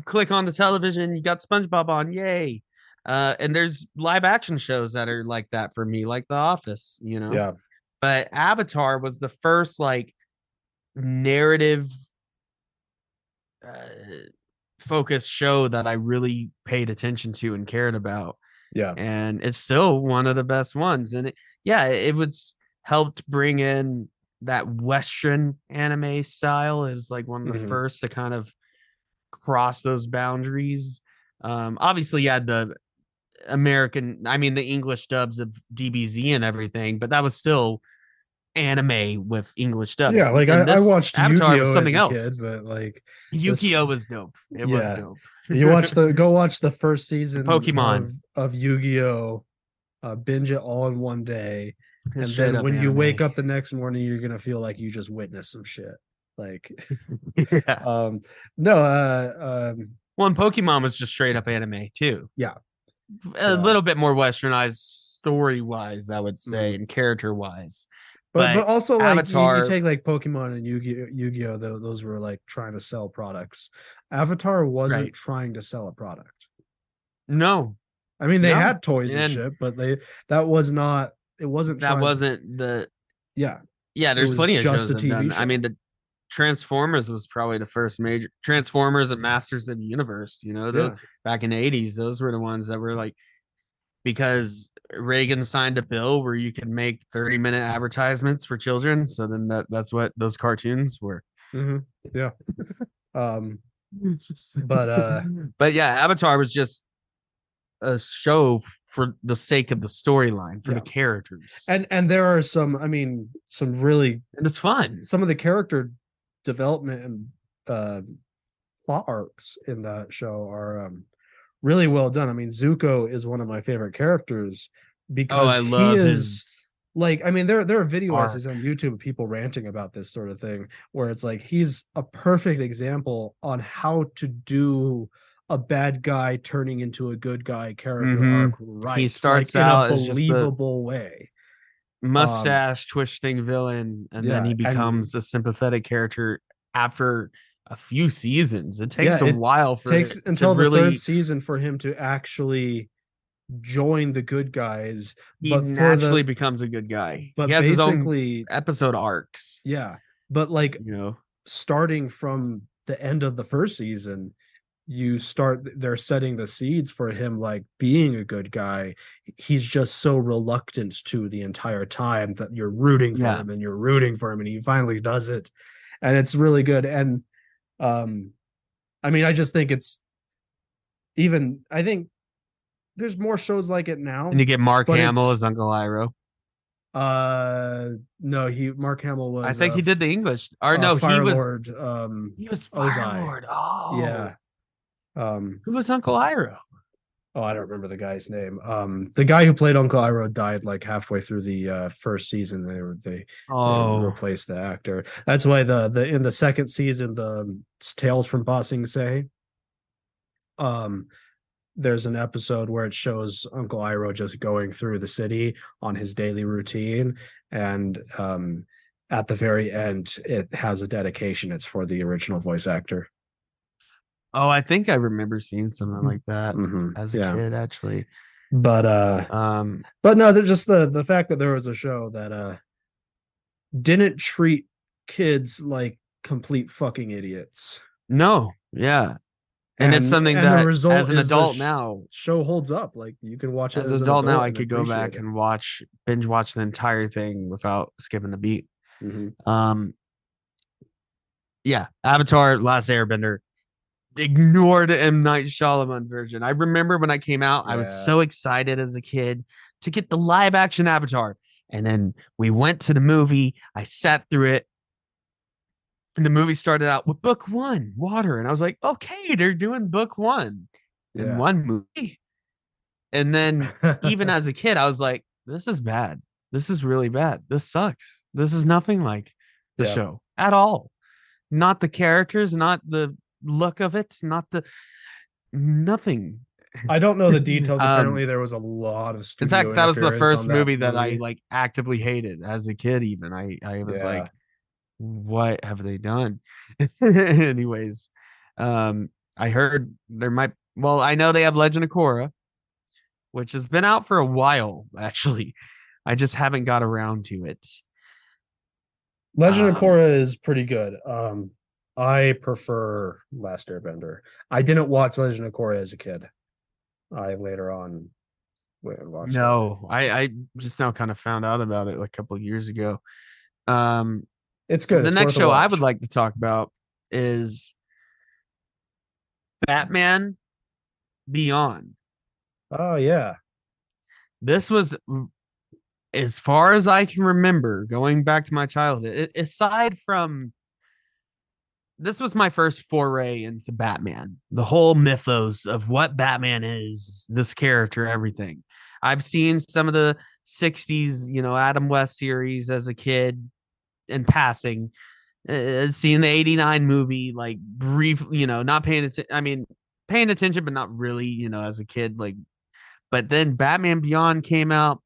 click on the television, you got SpongeBob on, yay. And there's live action shows that are like that for me, like The Office, Yeah. But Avatar was the first like narrative focused show that I really paid attention to and cared about. Yeah. And it's still one of the best ones. And it was helped bring in that Western anime style. It was like one of the first to kind of cross those boundaries. Obviously, you had the the English dubs of DBZ and everything, but that was still anime with English dubs. Yeah, like I watched Avatar Yu-Gi-Oh! Was something as a else. kid, but like Yu-Gi-Oh! Was dope. It was dope. Go watch the first season Pokemon of Yu-Gi-Oh! Binge it all in one day. And straight then when anime. you wake up the next morning, you're gonna feel like you just witnessed some shit. Like yeah. One Pokemon was just straight up anime too. Yeah. A little bit more westernized story wise, I would say, and character wise. But also like Avatar, you take like Pokemon and Yu-Gi-Oh, those were like trying to sell products. Avatar wasn't trying to sell a product. No. I mean, they had toys and shit, but that wasn't the Yeah, there's plenty of shows that done. I mean, the Transformers was probably the first major Transformers and Masters of the Universe, back in the 80s. Those were the ones that were like, because Reagan signed a bill where you could make 30-minute advertisements for children. So then that's what those cartoons were. Yeah. But yeah, Avatar was just a show for the sake of the storyline, for the characters. And there are some really, and it's fun. Some of the character development and plot arcs in that show are really well done. I mean, Zuko is one of my favorite characters because I love his like, I mean, there are video essays on YouTube of people ranting about this sort of thing, where it's like he's a perfect example on how to do a bad guy turning into a good guy character arc right. He starts out in a believable way. Mustache twisting villain, and then he becomes a sympathetic character after a few seasons. It takes a while until the third season for him to actually join the good guys. He naturally becomes a good guy. But he has his own episode arcs. Yeah, but like starting from the end of the first season, they're setting the seeds for him like being a good guy. He's just so reluctant to the entire time that you're rooting for him and you're rooting for him, and he finally does it, and it's really good. And I mean, I just think I think there's more shows like it now. And you get Mark but Hamill it's- as Uncle Iroh. No, Mark Hamill was I think he did the English. Or no, Fire he was Lord. he was Fire Ozai. Lord. Oh, Yeah. Who was Uncle Iroh? Oh, I don't remember the guy's name. The guy who played Uncle Iroh died like halfway through the first season. They replaced the actor. That's why the in the second season, the Tales from Ba Sing Se. There's an episode where it shows Uncle Iroh just going through the city on his daily routine, and at the very end, it has a dedication. It's for the original voice actor. Oh, I think I remember seeing something like that as a kid, actually. But no, there's just the fact that there was a show that didn't treat kids like complete fucking idiots. No, yeah. And it's something and that the result as an is the adult now, show holds up. Like you can watch it as an adult now, I could go back and binge watch the entire thing without skipping a beat. Yeah, Avatar: Last Airbender. Ignored M. Night Shyamalan version. I remember when I came out, I was so excited as a kid to get the live action Avatar. And then we went to the movie. I sat through it. And the movie started out with book 1, water. And I was like, okay, they're doing book 1 in one movie. And then even as a kid, I was like, this is bad. This is really bad. This sucks. This is nothing like the show at all. Not the characters, not the look of it, not the nothing. I don't know the details. Apparently there was a lot of in fact, that was the first movie that I like actively hated as a kid. Even I was like, what have they done? Anyways, I heard I know they have Legend of Korra, which has been out for a while, actually. I just haven't got around to it. Legend of Korra is pretty good. I prefer Last Airbender. I didn't watch Legend of Korra as a kid. I later on watched it. I just now kind of found out about it like a couple of years ago. It's good. The next show I would like to talk about is Batman Beyond. Oh, yeah. This was, as far as I can remember, going back to my childhood, aside from this was my first foray into Batman, the whole mythos of what Batman is, this character, everything. I've seen some of the 60s, Adam West series as a kid in passing, seeing the 89 movie, like brief, not paying attention. I mean, paying attention, but not really, as a kid, like, but then Batman Beyond came out,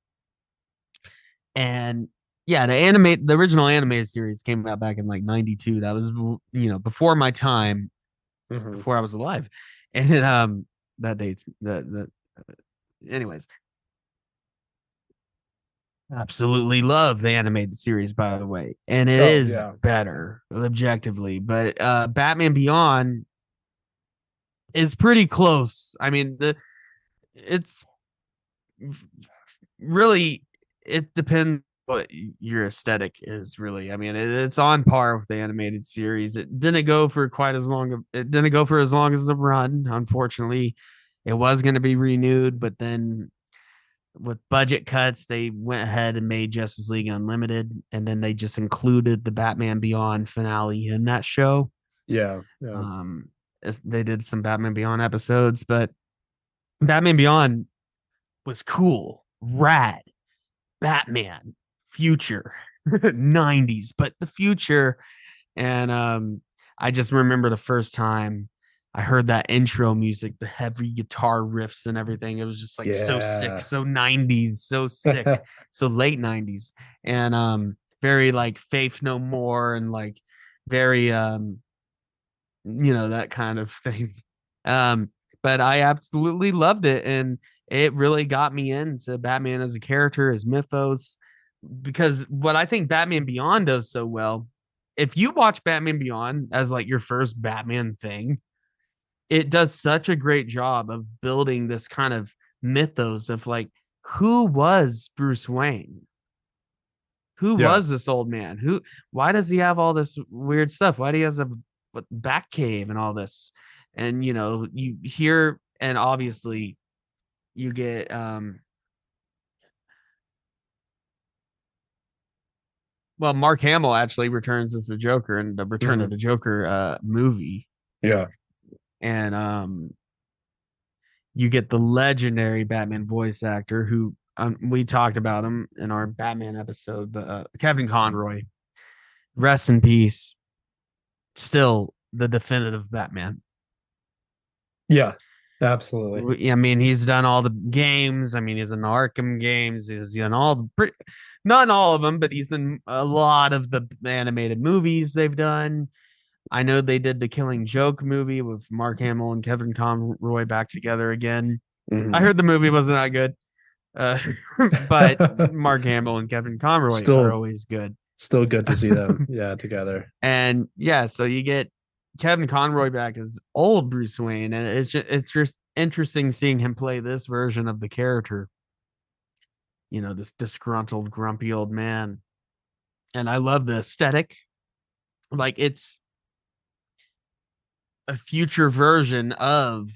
and the original animated series came out back in like 92. That was, before my time, before I was alive. And that dates anyways. Absolutely love the animated series, by the way. And it is better objectively, but Batman Beyond is pretty close. I mean, it's really, it depends what your aesthetic is, really. I mean, it's on par with the animated series. It didn't go for as long as the run. Unfortunately, it was going to be renewed, but then with budget cuts, they went ahead and made Justice League Unlimited, and then they just included the Batman Beyond finale in that show. Yeah. They did some Batman Beyond episodes, but Batman Beyond was cool, rad. Batman, future, 90s, but the future. And I just remember the first time I heard that intro music, the heavy guitar riffs and everything. It was just like so sick, so 90s, so sick, so late 90s. And very like Faith No More, and like very that kind of thing. But I absolutely loved it, and it really got me into Batman as a character, as mythos, because what I think Batman Beyond does so well, if you watch Batman Beyond as like your first Batman thing, it does such a great job of building this kind of mythos of like, who was Bruce Wayne? Who was this old man? Why does he have all this weird stuff? Why do he has a Batcave and all this? And you hear, and obviously you get well, Mark Hamill actually returns as the Joker in the Return of the Joker movie. Yeah. And you get the legendary Batman voice actor who we talked about him in our Batman episode, but Kevin Conroy, rest in peace. Still the definitive Batman. Yeah, absolutely. I mean, he's done all the games. I mean, he's in the Arkham games. He's in all the, not all of them, but he's in a lot of the animated movies they've done. I know they did the Killing Joke movie with Mark Hamill and Kevin Conroy back together again. I heard the movie wasn't that good, but Mark Hamill and Kevin Conroy are always good. Still good to see them, together. And yeah, so you get Kevin Conroy back as old Bruce Wayne, and it's just interesting seeing him play this version of the character. You know, this disgruntled, grumpy old man, and I love the aesthetic. Like it's a future version of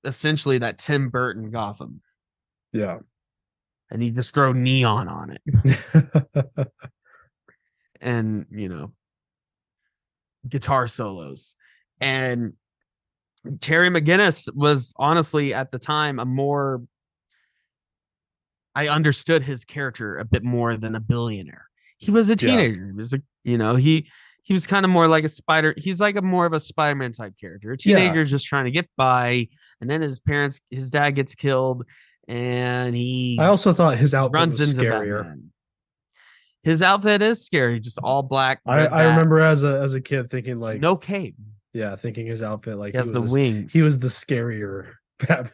essentially that Tim Burton Gotham. Yeah. And you just throw neon on it. And, you know, guitar solos. And Terry McGinnis was honestly at the time I understood his character a bit more than a billionaire. He was a teenager. He was he was kind of more like he's like more of a Spider-Man type character. A teenager just trying to get by, and then his dad gets killed, and I also thought his outfit runs was into scarier. Batman. His outfit is scary, just all black. I remember as a kid thinking like no cape. Yeah, thinking his outfit like he has the wings. He was the scarier Batman.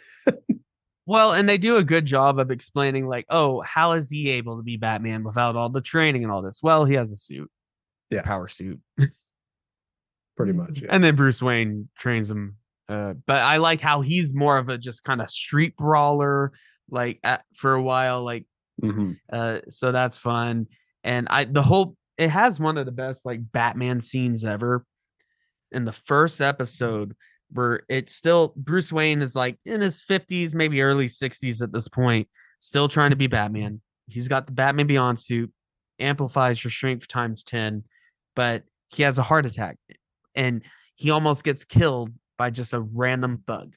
Well, and they do a good job of explaining like, oh, how is he able to be Batman without all the training and all this? Well, he has a suit. Yeah. Power suit. Pretty much. Yeah. And then Bruce Wayne trains him. But I like how he's more of a just kind of street brawler, like for a while, like so that's fun. And it has one of the best like Batman scenes ever. In the first episode, where it's still Bruce Wayne is like in his 50s, maybe early 60s at this point, still trying to be Batman. He's got the Batman Beyond suit, amplifies your strength times 10, but he has a heart attack and he almost gets killed by just a random thug.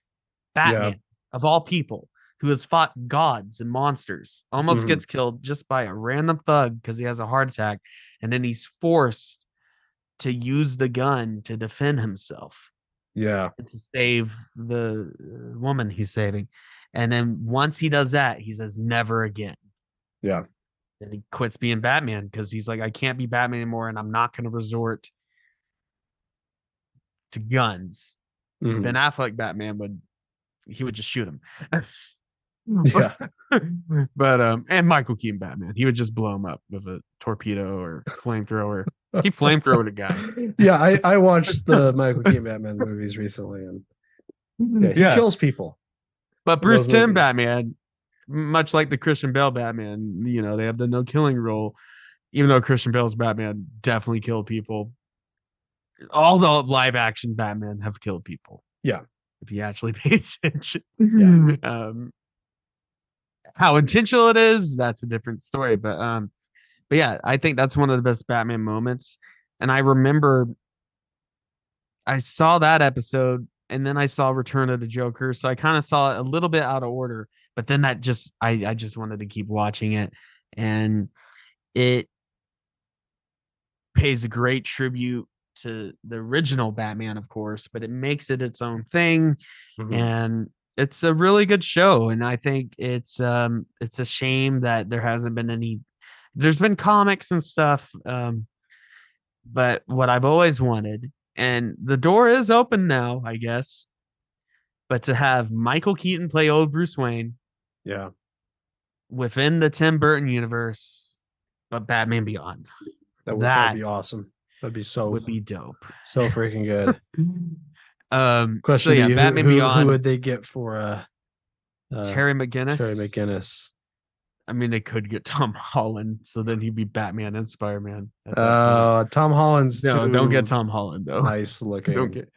Batman, of all people, who has fought gods and monsters, almost gets killed just by a random thug because he has a heart attack. And then he's forced to use the gun to defend himself. Yeah. And to save the woman he's saving. And then once he does that, he says, never again. Yeah. And he quits being Batman because he's like, I can't be Batman anymore, and I'm not going to resort to guns. Ben Affleck Batman would just shoot him. Yeah. But and Michael Keaton Batman, he would just blow him up with a torpedo or flamethrower. He flamethrowed a guy. Yeah, I watched the Michael Keaton Batman movies recently, and he kills people. But Bruce Timm Batman, much like the Christian Bale Batman, you know, they have the no killing rule. Even though Christian Bale's Batman definitely killed people, all the live action Batman have killed people. Yeah, if you actually pay attention. Yeah. How intentional it is, that's a different story. But yeah, I think that's one of the best Batman moments. And I remember I saw that episode and then I saw Return of the Joker. So I kind of saw it a little bit out of order, but then I just wanted to keep watching it. And it pays a great tribute to the original Batman, of course, but it makes it its own thing. And it's a really good show. And I think it's a shame that there hasn't been there's been comics and stuff. But what I've always wanted, and the door is open now, I guess, but to have Michael Keaton play old Bruce Wayne. Yeah. Within the Tim Burton universe, but Batman Beyond. That'd be awesome. Would be dope. So freaking good. Question: so yeah, Batman Beyond. Who would they get for Terry McGinnis? Terry McGinnis. I mean, they could get Tom Holland, so then he'd be Batman and Spider-Man. Tom Holland's no, don't get Tom Holland though. Nice looking. Don't get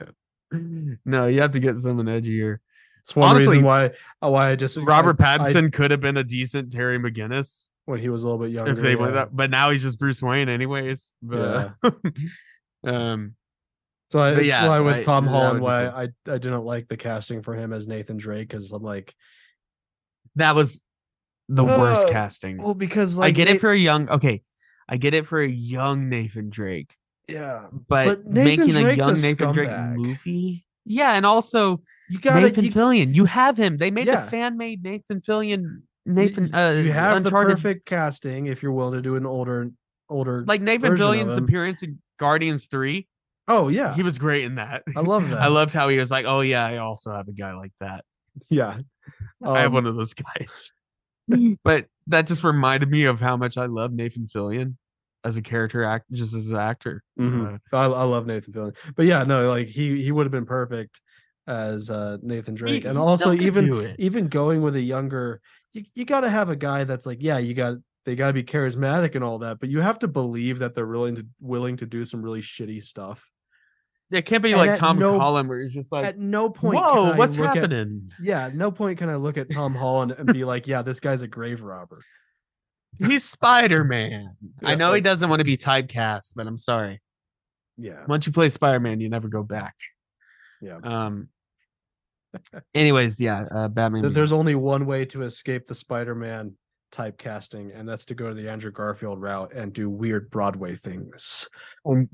him. No, you have to get someone edgier. It's one Honestly, reason why I just Robert I- Pattinson could have been a decent Terry McGinnis when he was a little bit younger. if they went yeah. that, but now he's just Bruce Wayne anyways. But, um, So but it's yeah, why with Tom that Holland, would be why cool. I didn't like the casting for him as Nathan Drake, because I'm like, That was the worst casting. well, because I get it for a young, okay, I get it for a young Nathan Drake, yeah, but Nathan making a Drake's young Nathan Drake scumbag. movie, yeah, and also You gotta Nathan Fillion, you have him. They made the Yeah. fan made Nathan Fillion, you have Uncharted, the perfect casting if you're willing to do an older like Nathan version of Fillion's him. appearance in Guardians 3. Oh yeah, He was great in that. I love that. I loved how he was like, "Oh yeah, I also have a guy like that. yeah. I have one of those guys." But that just reminded me of how much I love Nathan Fillion as a character actor, just as an actor. I love Nathan Fillion, but yeah, no, like he would have been perfect as Nathan Drake, and he also still could do it. even going with a younger, you got to have a guy that's like, yeah, they got to be charismatic and all that, but you have to believe that they're willing to do some really shitty stuff. It can't be And like at Tom no- Holland, where he's just like, At no point, "Whoa, can I what's look at- happening?" yeah, at no point can I look at Tom Holland and be like, yeah, this guy's a grave robber. He's Spider-Man. I Yeah, know he like- doesn't want to be typecast, but I'm sorry. Yeah, Once you play Spider-Man, you never go back. yeah. Anyways, yeah, Batman. There's only one way to escape the Spider-Man typecasting, and that's to go to the Andrew Garfield route and do weird Broadway things.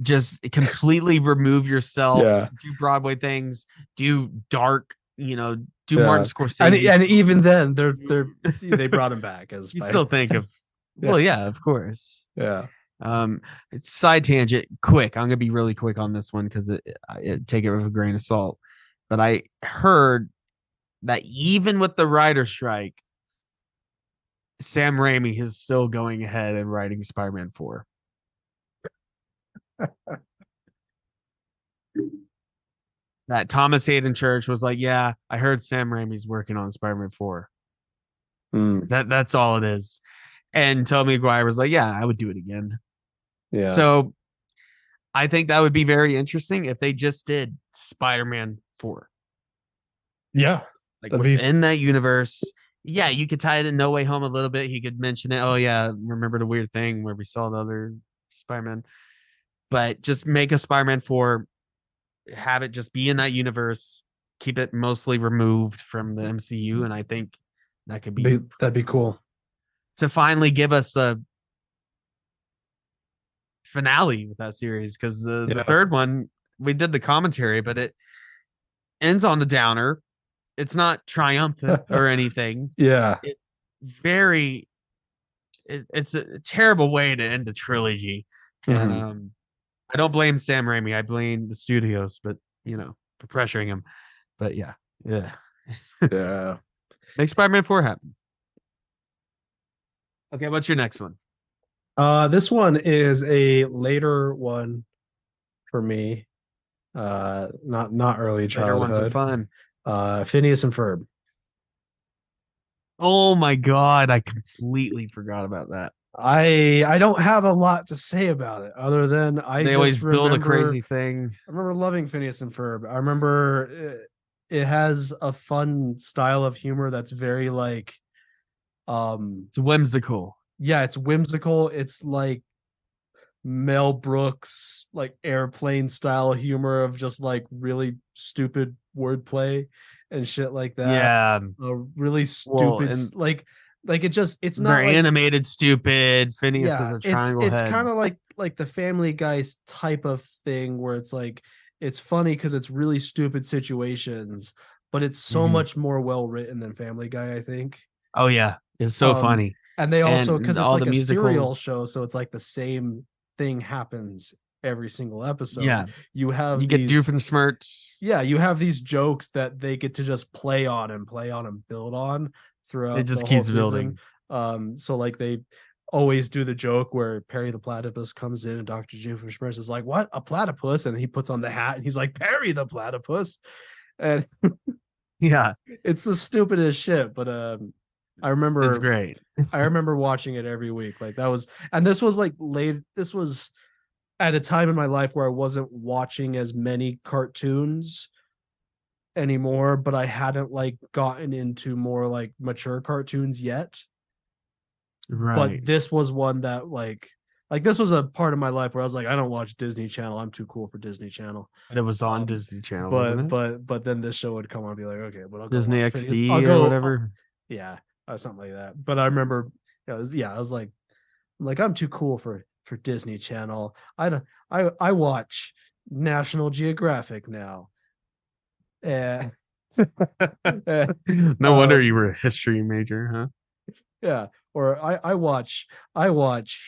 Just completely remove yourself. Yeah. Do Broadway things. Do dark. Do Yeah. Martin Scorsese. And even then, they brought him back as You Spider- still think of. Yeah. Well, yeah, of course. yeah. It's side tangent. Quick, I'm gonna be really quick on this one because take it with a grain of salt. But I heard that even with the writer strike, Sam Raimi is still going ahead and writing Spider-Man 4. That Thomas Hayden Church was like, "Yeah, I heard Sam Raimi's working on Spider-Man 4." That's all it is. And Tobey Maguire was like, "Yeah, I would do it again." Yeah. So I think that would be very interesting if they just did Spider-Man 4. Yeah. Like That'd be- within that universe. Yeah, you could tie it in No Way Home a little bit. He could mention it. Oh, yeah, remember the weird thing where we saw the other Spider-Man. But just make a Spider-Man 4, have it just be in that universe, keep it mostly removed from the MCU, and I think that could be that'd be cool. To finally give us a finale with that series, because the third one, we did the commentary, but it ends on the downer. It's not triumphant or anything. Yeah. It's a terrible way to end a trilogy. And I don't blame Sam Raimi. I blame the studios, but for pressuring him. But yeah. Yeah. Make Spider-Man 4 happen. Okay, what's your next one? This one is a later one for me. Not early childhood. Later ones are fun. Phineas and Ferb. Oh my god, I completely forgot about that. I don't have a lot to say about it other than they always build a crazy thing. I remember loving Phineas and Ferb. I remember it has a fun style of humor that's very like it's whimsical. Yeah, it's whimsical. It's like Mel Brooks, like Airplane style humor of just like really stupid wordplay and shit like that. Yeah, really stupid. It's not very like, animated, stupid. Phineas is a triangle It's head. kind of like the Family Guy's type of thing where it's like it's funny because it's really stupid situations, but it's so much more well written than Family Guy, I think. Oh yeah, it's so funny. And they also, because it's all like the a serial musicals. show, so it's like the same thing happens every single episode. Yeah, you get Doofenshmirtz. Yeah, you have these jokes that they get to just play on and build on throughout. It just the whole keeps building. So like they always do the joke where Perry the Platypus comes in and Dr. Doofenshmirtz is like, "What? A platypus?" And he puts on the hat and he's like, "Perry the Platypus," and yeah, it's the stupidest shit. But I remember it's great. I remember watching it every week. Like that was, and this was like late. This was at a time in my life where I wasn't watching as many cartoons. anymore, but I hadn't like gotten into more like mature cartoons yet. Right. But this was one that like this was a part of my life where I was like, I don't watch Disney Channel. I'm too cool for Disney Channel. And it was on Disney Channel, But wasn't it? but then this show would come on and be like, okay, but I'll go Disney watch Phineas. XD I'll or go whatever. yeah, something like that. But I remember, I was like I'm too cool for Disney Channel. I watch National Geographic now. No wonder you were a history major, huh? Yeah. Or I watch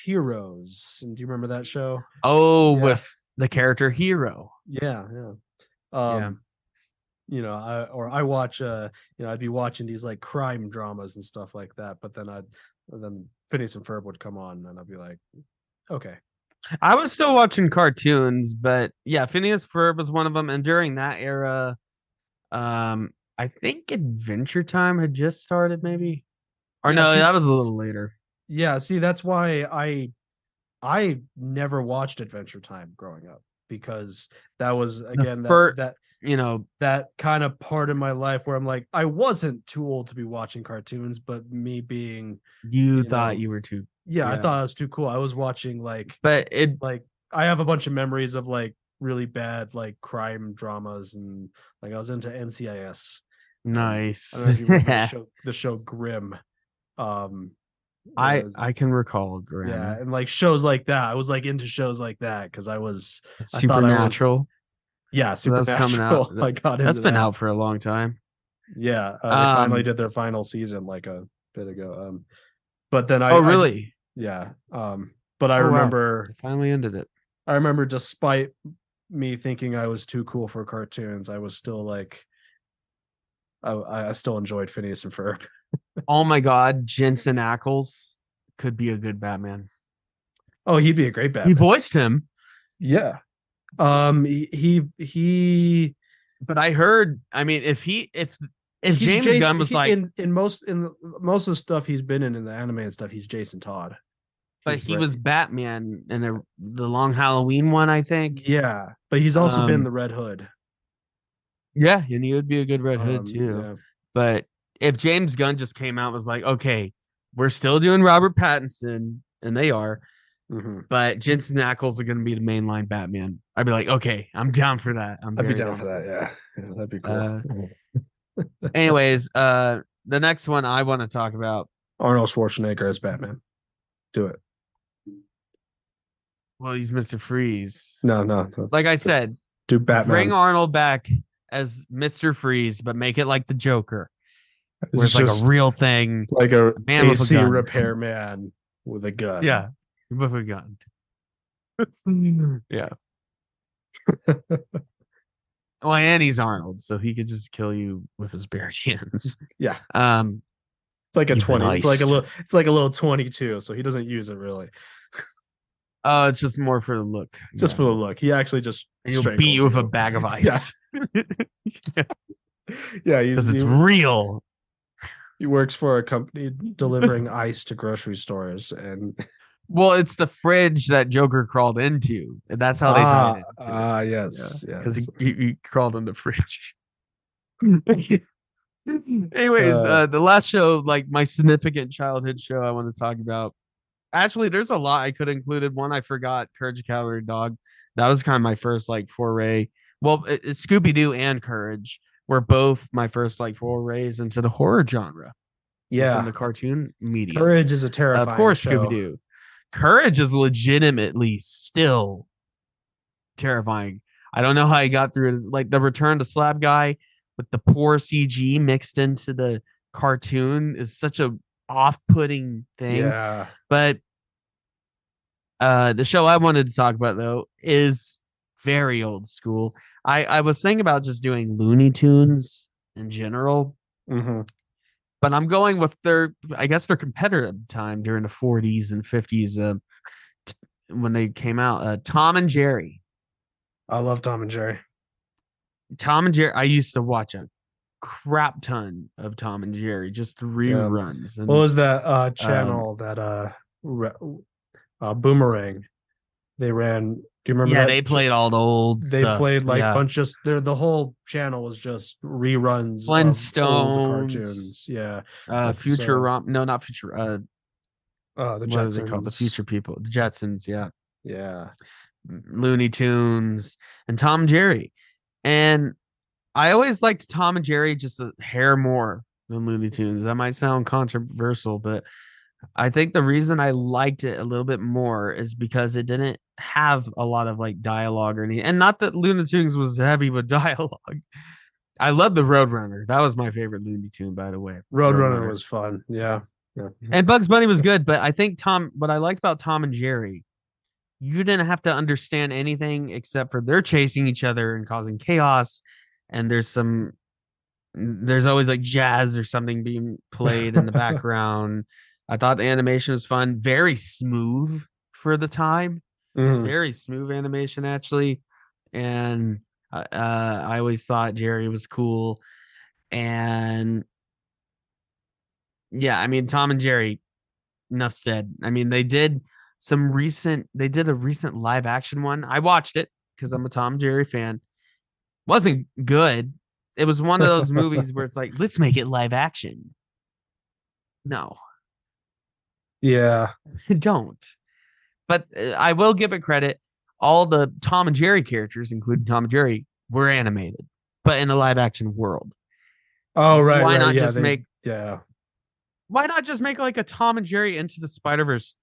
Heroes. And do you remember that show? Oh, Yeah. with the character Hero. Yeah. Yeah. I watch I'd be watching these like crime dramas and stuff like that, but then Phineas and Ferb would come on and I'd be like, okay. I was still watching cartoons, but yeah, Phineas Ferb was one of them. And during that era, I think Adventure Time had just started, maybe. Or Yeah, no, see, that was a little later. Yeah, see, that's why I never watched Adventure Time growing up, because that was again that kind of part of my life where I'm like, I wasn't too old to be watching cartoons, but me being you thought you were too. Yeah, I thought I was too cool. I was watching but I have a bunch of memories of like really bad like crime dramas, and like I was into NCIS. Nice. I don't know if you remember the show Grimm. I can recall Grimm. Yeah, and like shows like that. I was like into shows like that because I Supernatural. Supernatural. That's coming out. I got that's been out for a long time. Yeah, they finally did their final season like a bit ago. But then really? But I remember finally ended it. I remember, despite me thinking I was too cool for cartoons, I was still like, I still enjoyed Phineas and Ferb. Oh my God, Jensen Ackles could be a good Batman. Oh, he'd be a great Batman. He voiced him. Yeah. He. But I heard. I mean, if James Gunn was like in most of the stuff he's been in the animated stuff, he's Jason Todd. But he was Batman in the Long Halloween one, I think. Yeah, but he's also been the Red Hood. Yeah, and he would be a good Red Hood too. Yeah. But if James Gunn just came out and was like, okay, we're still doing Robert Pattinson, and they are, but Jensen Ackles are going to be the mainline Batman, I'd be like, okay, I'm down for that. I'd be down for that. Yeah, that'd be cool. Anyways, the next one I want to talk about, Arnold Schwarzenegger as Batman. Do it. Well, he's Mr. Freeze. No. Like I said, do Batman. Bring Arnold back as Mr. Freeze, but make it like the Joker, where it's like a real thing, like a man with AC a gun. repairman with a gun. Yeah, with a gun. Yeah. Well, and he's Arnold, so he could just kill you with his bare hands. Yeah. It's like a 20. It's like a little 22, so he doesn't use it really. It's just more for the look. Just for the look. He actually just he'll beat you with a bag of ice. Yeah, because it's real. He works for a company delivering ice to grocery stores, and well, it's the fridge that Joker crawled into. And that's how they tied it. Yes, because he crawled in the fridge. Anyways, the last show, like my significant childhood show I want to talk about. Actually, there's a lot I could have included. One I forgot, Courage the Cowardly Dog. That was kind of my first like foray. Well, Scooby-Doo and Courage were both my first like forays into the horror genre. Yeah, in the cartoon media. Courage is a terrifying of course, show. Scooby-Doo. Courage is legitimately still terrifying. I don't know how he got through it. Like the Return to Slab guy with the poor CG mixed into the cartoon is such a off-putting thing. Yeah. But the show I wanted to talk about though is very old school. I was thinking about just doing Looney Tunes in general. But I'm going with their competitor at the time during the 40s and 50s when they came out. Tom and Jerry. I love Tom and Jerry. Tom and Jerry. I used to watch a crap ton of Tom and Jerry, just reruns. And, what was that channel that Boomerang? They ran Do you remember Yeah, that? they played all the old They stuff. played like yeah. bunch just the whole channel was just reruns of old Flintstones, cartoons. Yeah. Futurama. No, not Future. The What are they called? The Jetsons. Future People, the Jetsons. Yeah, Yeah. Looney Tunes and Tom and Jerry. And I always liked Tom and Jerry just a hair more than Looney Tunes. That might sound controversial, but I think the reason I liked it a little bit more is because it didn't have a lot of like dialogue or anything. And not that Looney Tunes was heavy with dialogue. I love the Roadrunner. That was my favorite Looney Tune, by the way. Roadrunner was fun. Yeah. Yeah. And Bugs Bunny was good, but I think what I liked about Tom and Jerry, you didn't have to understand anything except for they're chasing each other and causing chaos. And there's always like jazz or something being played in the background. I thought the animation was fun, very smooth for the time, very smooth animation actually. And I always thought Jerry was cool. And yeah, I mean, Tom and Jerry, enough said. I mean, they did a recent live action one. I watched it because I'm a Tom and Jerry fan. Wasn't good. It was one of those movies where it's like, let's make it live action. No, Yeah. don't. But I will give it credit. All the Tom and Jerry characters, including Tom and Jerry, were animated, but in a live action world. Oh, right. Why right. not Yeah, just make yeah. why not just make like a Tom and Jerry Into the Spider-Verse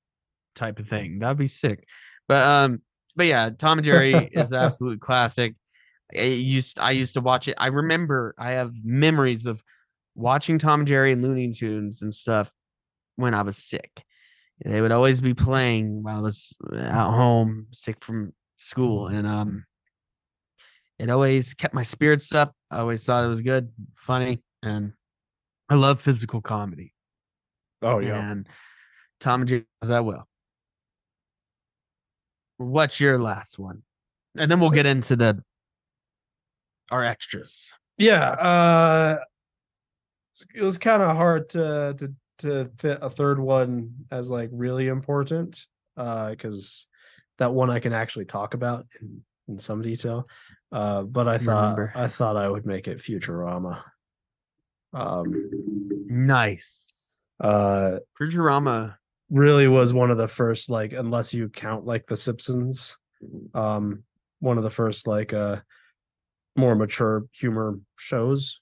type of thing? That'd be sick. But yeah, Tom and Jerry is an absolute classic. I used to watch it. I remember I have memories of watching Tom and Jerry and Looney Tunes and stuff when I was sick. They would always be playing while I was at home, sick from school, and it always kept my spirits up. I always thought it was good, funny, and I love physical comedy. Oh, yeah. And Tom and Jerry does that well. What's your last one? And then we'll get into our extras. Yeah. It was kind of hard to fit a third one as like really important, because that one I can actually talk about in some detail. But I thought I would make it Futurama. Nice. Futurama really was one of the first, like, unless you count like The Simpsons, one of the first like more mature humor shows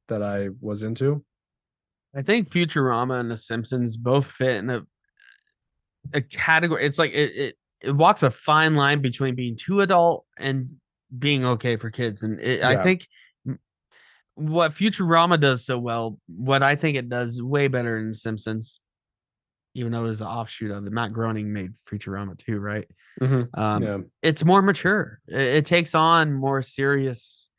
that I was into. I think Futurama and The Simpsons both fit in a category. It's like it walks a fine line between being too adult and being okay for kids. And I think what Futurama does so well, what I think it does way better than The Simpsons, even though it was the offshoot of it. Matt Groening made Futurama too, right? It's more mature. It takes on more serious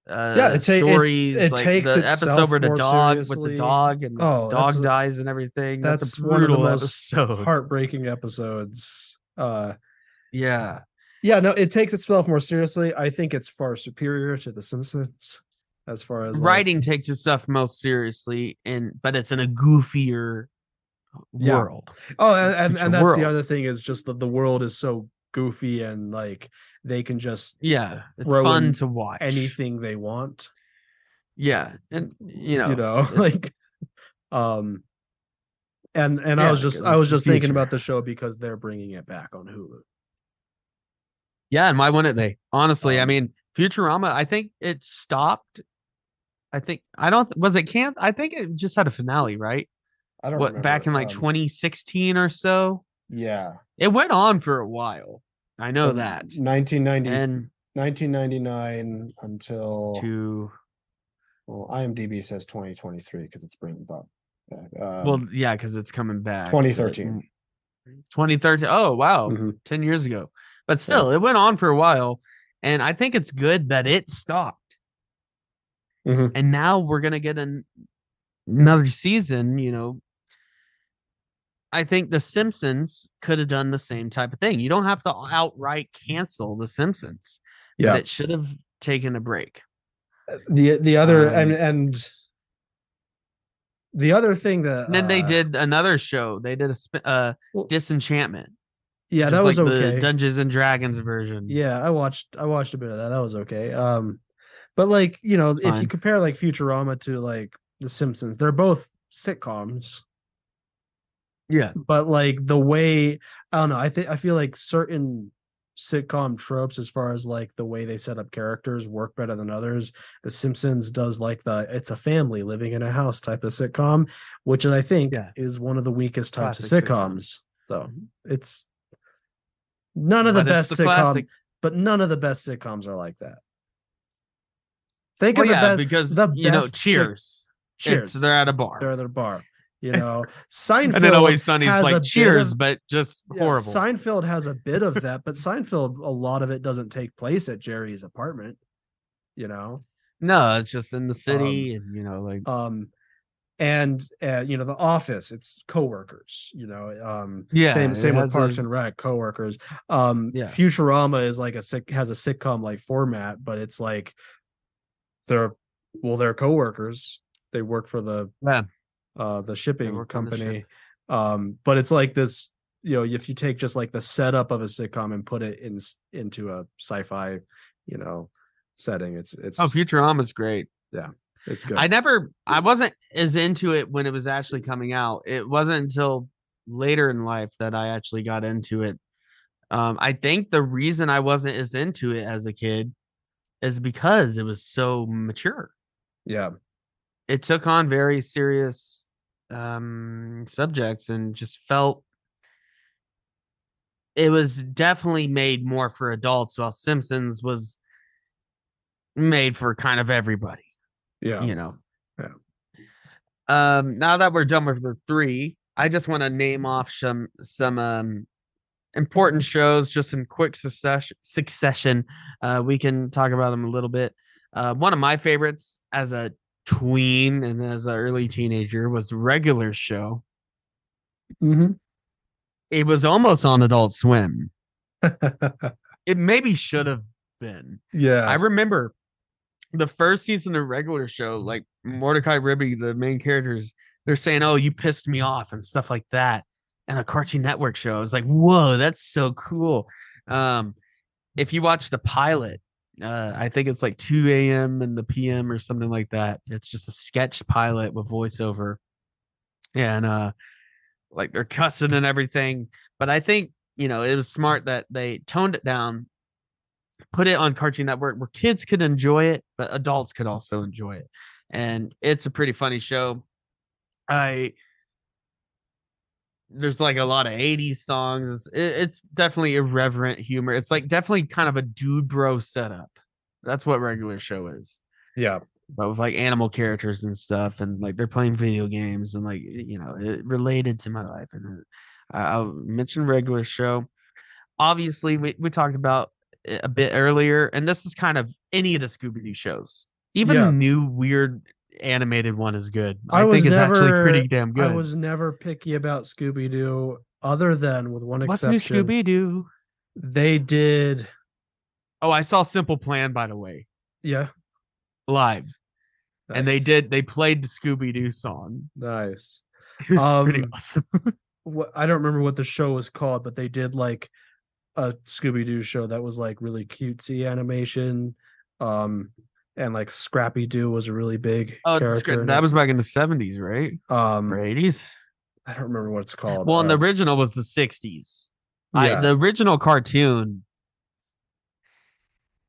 stories. It like takes the episode where the dog seriously. with the dog and the dog dies and everything. That's a brutal one of the most episode. Heartbreaking episodes. Yeah. No, it takes itself more seriously. I think it's far superior to The Simpsons as far as writing takes its stuff most seriously, but it's in a goofier world. Oh, and that's the other thing is just that the world is so goofy and like they can just it's fun to watch anything they want. And like and I was just thinking about the show because they're bringing it back on Hulu. Yeah, and why wouldn't they? Honestly, I mean, Futurama, I think it stopped. I think it just had a finale, right? I don't remember. Back in like 2016 or so. Yeah. It went on for a while. I know that. 1999 until well, IMDb says 2023 because it's bringing back. Because it's coming back. 2013. 2013. Oh, wow. 10 years ago. But still, it went on for a while. And I think it's good that it stopped. And now we're going to get another season, I think The Simpsons could have done the same type of thing. You don't have to outright cancel The Simpsons. But it should have taken a break. The other and the other thing that then they did another show. They did a Disenchantment. Yeah, Just that was like the okay. Dungeons and Dragons version. Yeah, I watched a bit of that. That was okay. But like, you know, It's if you fine. compare like Futurama to like The Simpsons, they're both sitcoms. Yeah. But like the way I don't know, I feel like certain sitcom tropes as far as like the way they set up characters work better than others. The Simpsons does like the it's a family living in a house type of sitcom, which I think Yeah. is one of the weakest types of Classic sitcom. sitcoms. So it's none of the But it's best the sitcom, classic. but none of the best sitcoms are like that. Think Well, of yeah, because the you know, best Cheers. It's cheers. they're at a They're bar. at their bar. You And know, then Seinfeld Always Sunny's has a like bit Cheers, of but just yeah, horrible. Seinfeld has a bit of that, but Seinfeld, a lot of it doesn't take place at Jerry's apartment, you know. No, it's just in the Um, city, and you know, like um, and you know, The Office, it's coworkers, you know. yeah, it Same with has Parks a and Rec, coworkers. yeah. Futurama is like has a sitcom like format, but it's like they're they're coworkers. They work for Yeah, the they shipping work on the ship. company. But it's like this, you know, if you take just like the setup of a sitcom and put it into a sci-fi, you know, setting, Oh, it's Futurama's great. yeah, it's good. I wasn't as into it when it was actually coming out. It wasn't until later in life that I actually got into it. I think the reason I wasn't as into it as a kid is because it was so mature. Yeah. It took on very serious subjects and just felt it was definitely made more for adults, while Simpsons was made for kind of everybody, Yeah. you know. Yeah. Now that we're done with the three, I just want to name off some important shows just in quick succession. We can talk about them a little bit. One of my favorites as a tween and as an early teenager was Regular Show. Mm-hmm. It was almost on Adult Swim. It maybe should have been. I Yeah. remember the first season of Regular Show, like Mordecai Ribby, the main characters, they're saying, "Oh, you pissed me off" and stuff like that. And a Cartoon Network show, I was like, "Whoa, that's so cool." Um, if you watch the pilot, I think it's like 2 a.m. in the PM or something like that. It's just a sketch pilot with voiceover, and like they're cussing and everything. But I think you know it was smart that they toned it down, put it on Cartoon Network where kids could enjoy it, but adults could also enjoy it. And it's a pretty funny show. I There's like a lot of 80s songs. It's definitely irreverent humor. It's like definitely kind of a dude bro setup. That's what Regular Show is. Yeah. But with like animal characters and stuff, and like they're playing video games, and like you know, it related to my life. And I'll mention Regular Show. Obviously, we talked about it a bit earlier, and this is kind of any of the Scooby Doo shows. Even the Yeah. new weird animated one is good. I I was think it's actually pretty never damn I good. was never picky about Scooby Doo, other than with one What's new exception. Scooby Doo? They did, Oh, I saw Simple Plan, by the way, yeah. live, and Nice. they played the Scooby Doo song. Nice. It was pretty awesome. I don't remember what the show was called, but they did like a Scooby Doo show that was like really cutesy animation. And like Scrappy Doo was a really big Oh, character in that it. was back in the 70s, right? Or 80s? I don't remember what it's called. Well, and the original was the 60s. Yeah. The original cartoon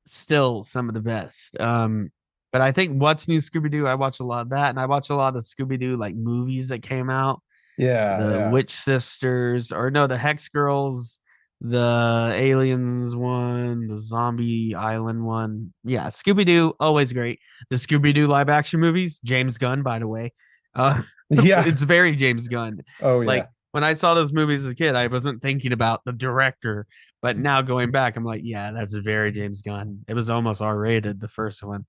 still some of the best. But I think What's New Scooby Doo, I watch a lot of that, and I watch a lot of Scooby Doo like movies that came out. The Witch Sisters, or no, the Hex Girls, the Aliens one, the Zombie Island one. Yeah, Scooby Doo, always great. The Scooby Doo live action movies, James Gunn, by the way. Yeah. It's very James Gunn. Oh yeah. Like when I saw those movies as a kid, I wasn't thinking about the director, but now going back, I'm like, yeah, that's very James Gunn. It was almost R-rated, the first one.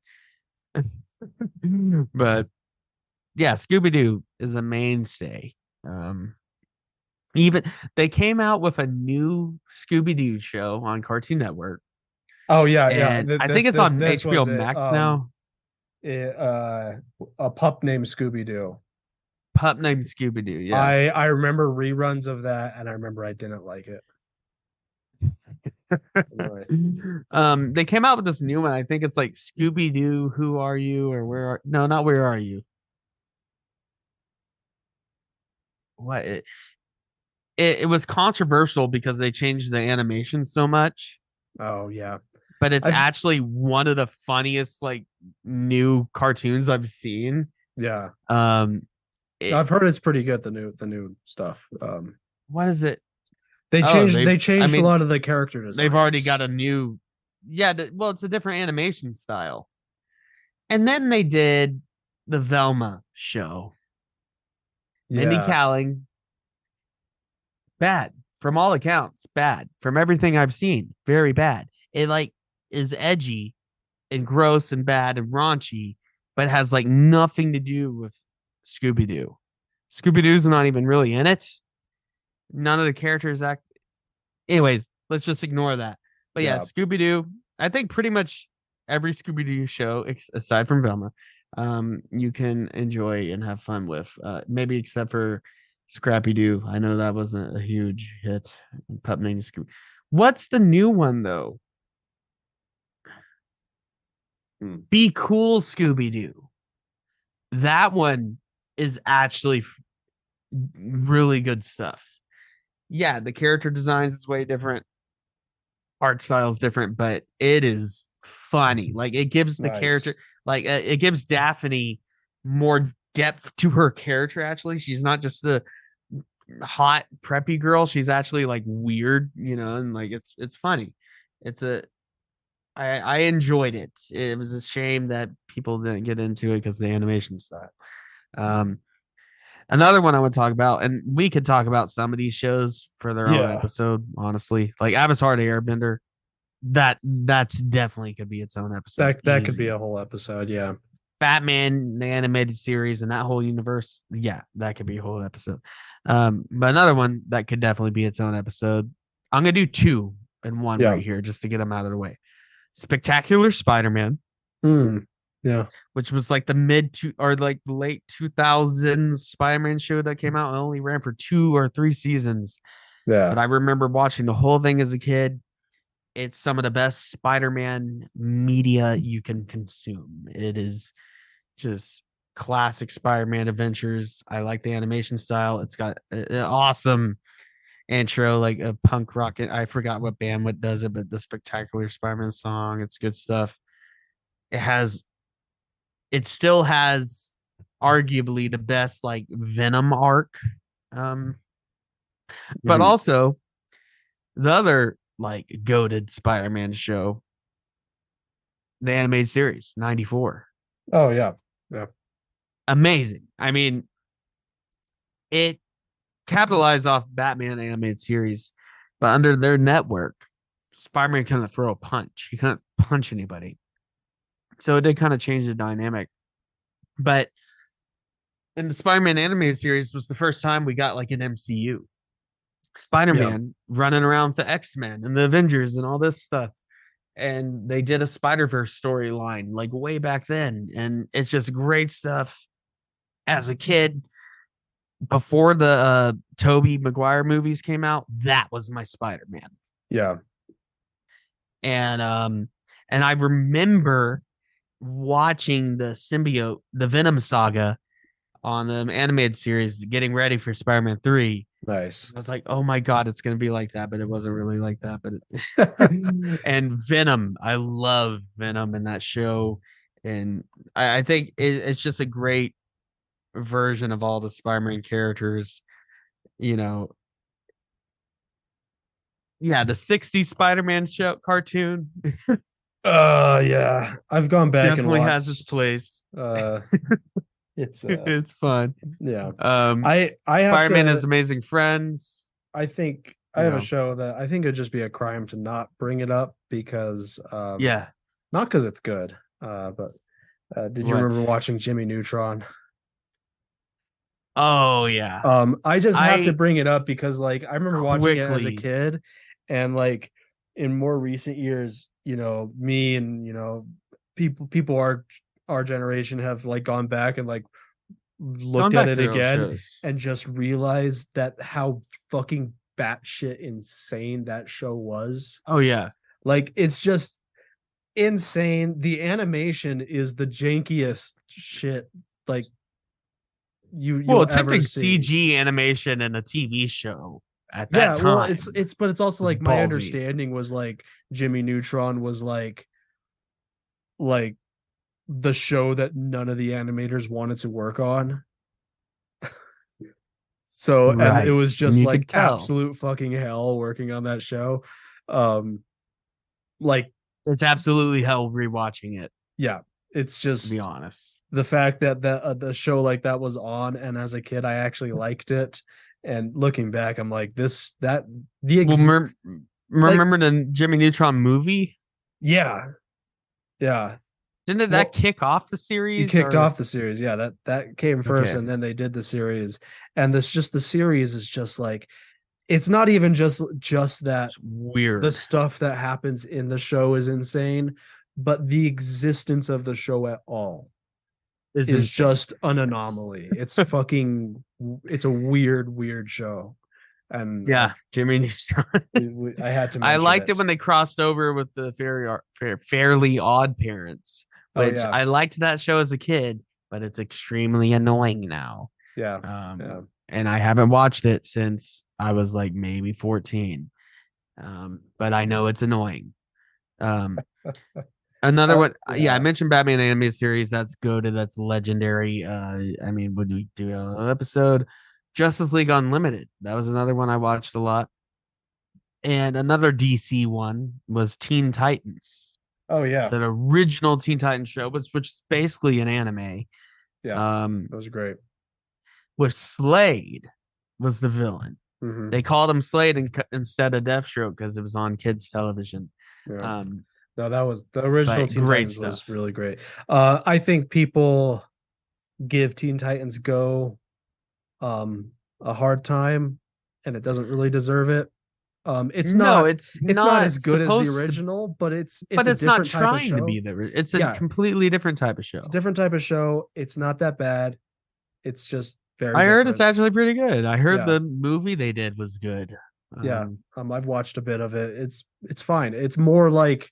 But yeah, Scooby Doo is a mainstay. Even they came out with a new Scooby Doo show on Cartoon Network. Oh yeah, and I think it's on this HBO was it. Max now. A pup named Scooby Doo. Pup named Scooby Doo. Yeah, I remember reruns of that, and I remember I didn't like it. They came out with this new one. I think it's like Scooby Doo. Who are you? Or where are? No, not where are you? What? It was controversial because they changed the animation so much, Oh yeah. but it's I've actually one of the funniest like new cartoons I've seen. yeah. Um, I've heard it's pretty good, the new stuff. What is it? They Oh, changed they I changed a mean, lot of the character designs. they've already got a new, yeah. Well, it's a different animation style, and then they did the Velma show. Mindy yeah. Kaling, bad from all accounts, bad from everything I've seen, very bad. It like is edgy and gross and bad and raunchy, but has like nothing to do with Scooby Doo. Scooby Doo's not even really in it. None of the characters act. Anyways, let's just ignore that. But yeah, Yeah. Scooby Doo. I think pretty much every Scooby Doo show, aside from Velma, you can enjoy and have fun with. Maybe except for Scrappy Doo. I know that wasn't a huge hit. Pup named Scooby. What's the new one though? Be Cool Scooby Doo. That one is actually really good stuff. Yeah, the character designs is way different, art style is different, but it is funny. Like it gives the character, Nice. like it gives Daphne more depth to her character. Actually, she's not just the hot preppy girl. She's actually like weird, and like it's funny. It's a I enjoyed it. It was a shame that people didn't get into it because the animation style. Um, Another one I would talk about, and we could talk about some of these shows for their own Yeah. episode, honestly. Like Avatar: The Airbender, that's definitely could be its own episode. That could be Easy. a whole episode, yeah. Batman, the animated series, and that whole universe. Yeah, that could be a whole episode. But another one that could definitely be its own episode. I'm gonna do two and one Yeah. right here just to get them out of the way. Spectacular Spider-Man, Yeah. which was like the mid to or like late 2000s Spider-Man show that came out and only ran for 2 or 3 seasons. But Yeah. I remember watching the whole thing as a kid. It's some of the best Spider-Man media you can consume. It is just classic Spider-Man adventures. I like the animation style. It's got an awesome intro, like a punk rock. I forgot what band what does it, but the Spectacular Spider-Man song. It's good stuff. It still has arguably the best like Venom arc. Um, but Mhm. also the other like goated Spider-Man show, the animated series, 94. Oh yeah. Yeah. Amazing. I mean, it capitalized off Batman animated series, but under their network, Spider-Man couldn't throw a punch. He couldn't punch anybody. So it did kind of change the dynamic. But in the Spider-Man animated series was the first time we got like an MCU. Spider-Man running around with the X-Men and the Avengers and all this stuff. And they did a Spider-Verse storyline like way back then. And it's just great stuff. As a kid, before the Tobey Maguire movies came out, that was my Spider-Man. Yeah. And I remember watching the symbiote, the Venom saga on the animated series, getting ready for Spider-Man 3. Nice. I was like, oh my God, it's going to be like that, but it wasn't really like that. And Venom, I love Venom in that show. And I think it's just a great version of all the Spider-Man characters, you know. Yeah, the 60s Spider-Man show cartoon Yeah. I've gone back definitely and has its watched place. it's It's fun. yeah. I I have Spider-Man to has Amazing Friends. I think I You have a know. show that I think it'd just be a crime to not bring it up because Yeah. not because it's good. But did you What? remember watching Jimmy Neutron? Oh yeah. I just have to I bring it up because like I remember watching it as a quickly kid, and like in more recent years, me and people our generation have like gone back and like gone looked at back it to their old again shows. and just realized that how fucking batshit insane that show was. Oh yeah. Like it's just insane. The animation is the jankiest shit like Well, you'll attempting ever see. CG animation in a TV show at that Yeah, time. well, but it's also was like my ballsy. understanding was like Jimmy Neutron was like the show that none of the animators wanted to work on. So and it Right. was just You like could tell. absolute fucking hell working on that show. Like It's absolutely hell rewatching it, yeah, it's to just be honest. the fact that the show like that was on, and as a kid I actually liked it. And looking back, I'm like Well, remember the Jimmy Neutron movie? yeah. Didn't Well, that kick off the he series? kicked off the series. Yeah, that came first, Okay. and then they did the series. And the series is just like it's not even just that It's weird. the stuff that happens in the show is insane, but the existence of the show at all is insane. just an anomaly. It's fucking it's a weird show. And Yeah, Jimmy Neutron. I had to I mention liked it when they crossed over with the Fairly Odd Parents, Oh, which yeah. I liked that show as a kid, but it's extremely annoying now. Yeah. And I haven't watched it since I was like maybe 14. But I know it's annoying. Another one, yeah, I mentioned Batman animated series. That's good. That's legendary. I mean, would we do an episode? Justice League Unlimited. That was another one I watched a lot. And another DC one was Teen Titans. Oh yeah. The original Teen Titans show which is basically an anime. Yeah. That was great. Where Slade was the villain. Mhm. They called him Slade instead of Deathstroke because it was on kids' television. Yeah. No, that was the original Teen great Titans stuff. was really great. I think people give Teen Titans Go a hard time, and it doesn't really deserve it. It's not as good as the original, but it's not trying to be there. It's a completely different type of show. It's a different type of show. It's not that bad. It's just very I heard different. it's actually pretty good. I heard the movie they did was good. I've watched a bit of it. It's fine. It's more like,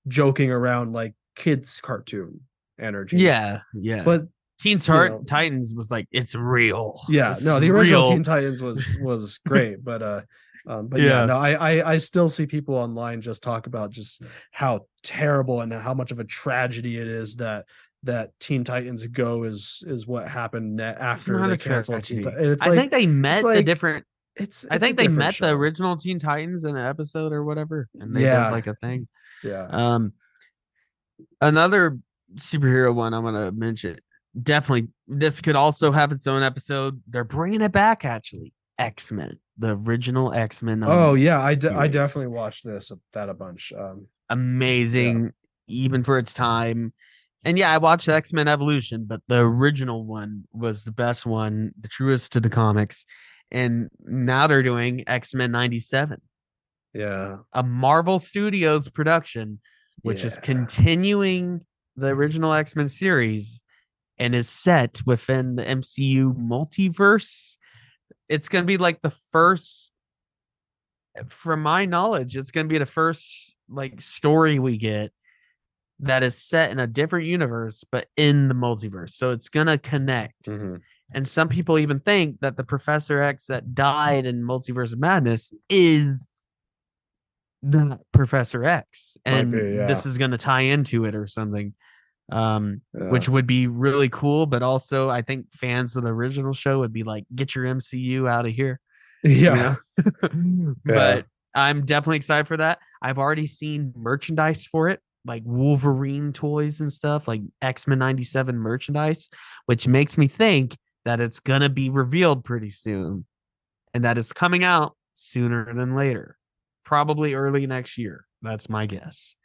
joking around like kids cartoon energy. Yeah. But Titans was like, it's real. Yeah, the original Teen Titans was great, but I still see people online just talk about just how terrible and how much of a tragedy it is that Teen Titans Go is what happened after they canceled Teen Titans. I think they met the different. I think they met the original Teen Titans in an episode or whatever, and they did like a thing. Yeah. Another superhero one I want to mention. Definitely, this could also have its own episode. They're bringing it back, actually. X-Men, the original X-Men. Oh yeah, I definitely watched that a bunch. Amazing, even for its time. And yeah, I watched X-Men Evolution, but the original one was the best one, the truest to the comics. And now they're doing X-Men 97. Yeah, a Marvel Studios production, which is continuing the original X-Men series and is set within the MCU multiverse. It's going to be like the first, from my knowledge, it's going to be the first like story we get that is set in a different universe, but in the multiverse. So it's going to connect. Mm-hmm. And some people even think that the Professor X that died in Multiverse of Madness is the Professor X. And this is going to tie into it or something. Which would be really cool, but also I think fans of the original show would be like, get your MCU out of here. But I'm definitely excited for that. I've already seen merchandise for it, like Wolverine toys and stuff, like X-Men 97 merchandise, which makes me think that it's gonna be revealed pretty soon and that it's coming out sooner than later, probably early next year. That's my guess.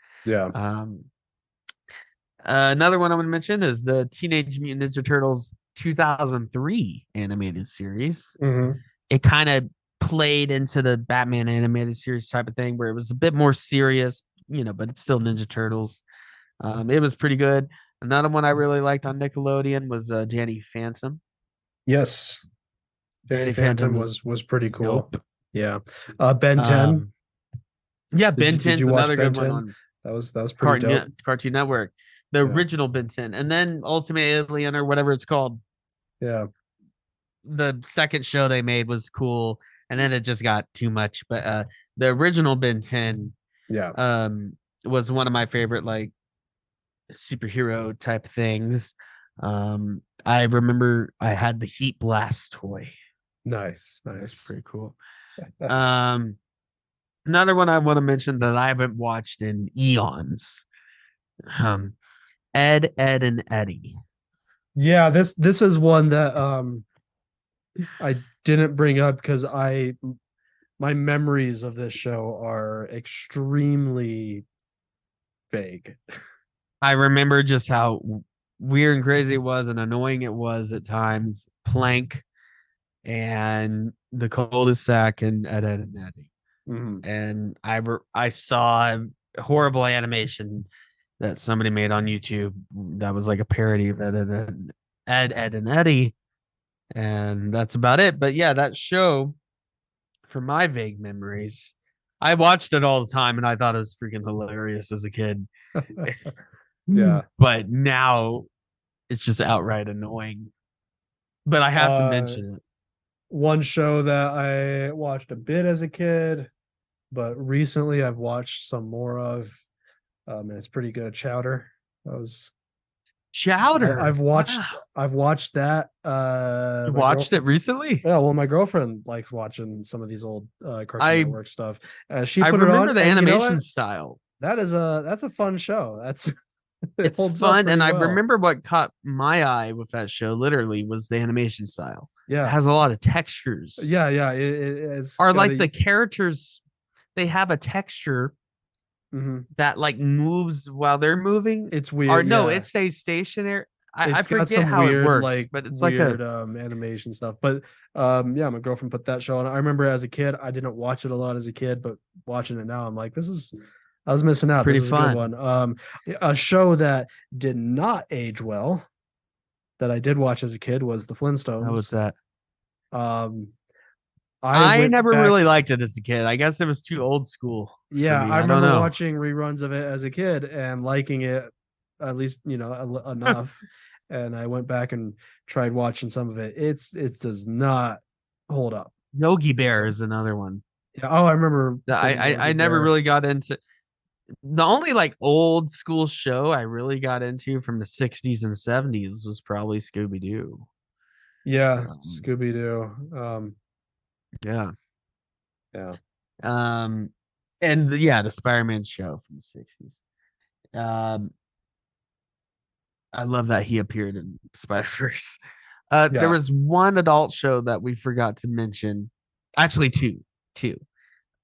Another one I want to mention is the Teenage Mutant Ninja Turtles 2003 animated series. Mm-hmm. It kind of played into the Batman animated series type of thing where it was a bit more serious, but it's still Ninja Turtles. It was pretty good. Another one I really liked on Nickelodeon was Danny Phantom. Yes. Danny Phantom was pretty cool. dope. Yeah. Ben 10. Yeah, Did Ben you 10's watch another Ben good one 10? on That was pretty dope. Cartoon Network. The Yeah. original Ben 10, and then Ultimate Alien or whatever it's called. Yeah. The second show they made was cool, and then it just got too much. But the original Ben 10 Yeah. was one of my favorite like superhero type things. I remember I had the Heat Blast toy. Nice. That's Nice. pretty cool. Another one I want to mention that I haven't watched in eons. Ed, and Eddie. Yeah, this is one that I didn't bring up because my memories of this show are extremely vague. I remember just how weird and crazy it was and annoying it was at times. Plank and the cul-de-sac and Ed, and Eddie. Mhm. And I saw a horrible animation that somebody made on YouTube that was like a parody of Ed, and Eddie, and that's about it. But yeah, that show, from my vague memories, I watched it all the time and I thought it was freaking hilarious as a kid. Yeah. But now it's just outright annoying. But I have to mention it. One show that I watched a bit as a kid, but recently I've watched some more of. And it's pretty good. Chowder. That was Chowder. I've watched that. You watched it recently? Yeah, well, my girlfriend likes watching some of these old Cartoon Network stuff. She put it remember on, the and animation style. That's a fun show. That's it's fun, and I remember what caught my eye with that show literally was the animation style. Yeah, it has a lot of textures. Yeah, it is. Are like the characters, they have a texture that like moves while they're moving. It's weird. Or no, it stays stationary. I forget how it works, but it's weird, like a animation stuff. But yeah, my girlfriend put that show on. I remember as a kid, I didn't watch it a lot as a kid, but watching it now, I'm like, I was missing out. Pretty this is fun. A good one. A show that did not age well that I did watch as a kid was the Flintstones. How was that? I never really liked it as a kid. I guess it was too old school. Yeah, I remember watching reruns of it as a kid and liking it, at least enough. And I went back and tried watching some of it. It does not hold up. Yogi Bear is another one. Yeah. Oh, I remember. I never really got into. The only like old school show I really got into from the 60s and 70s was probably Scooby-Doo. Yeah, Scooby-Doo. Yeah. And the Spider-Man show from the 60s. I love that he appeared in Spider-Verse. There was one adult show that we forgot to mention. Actually, two.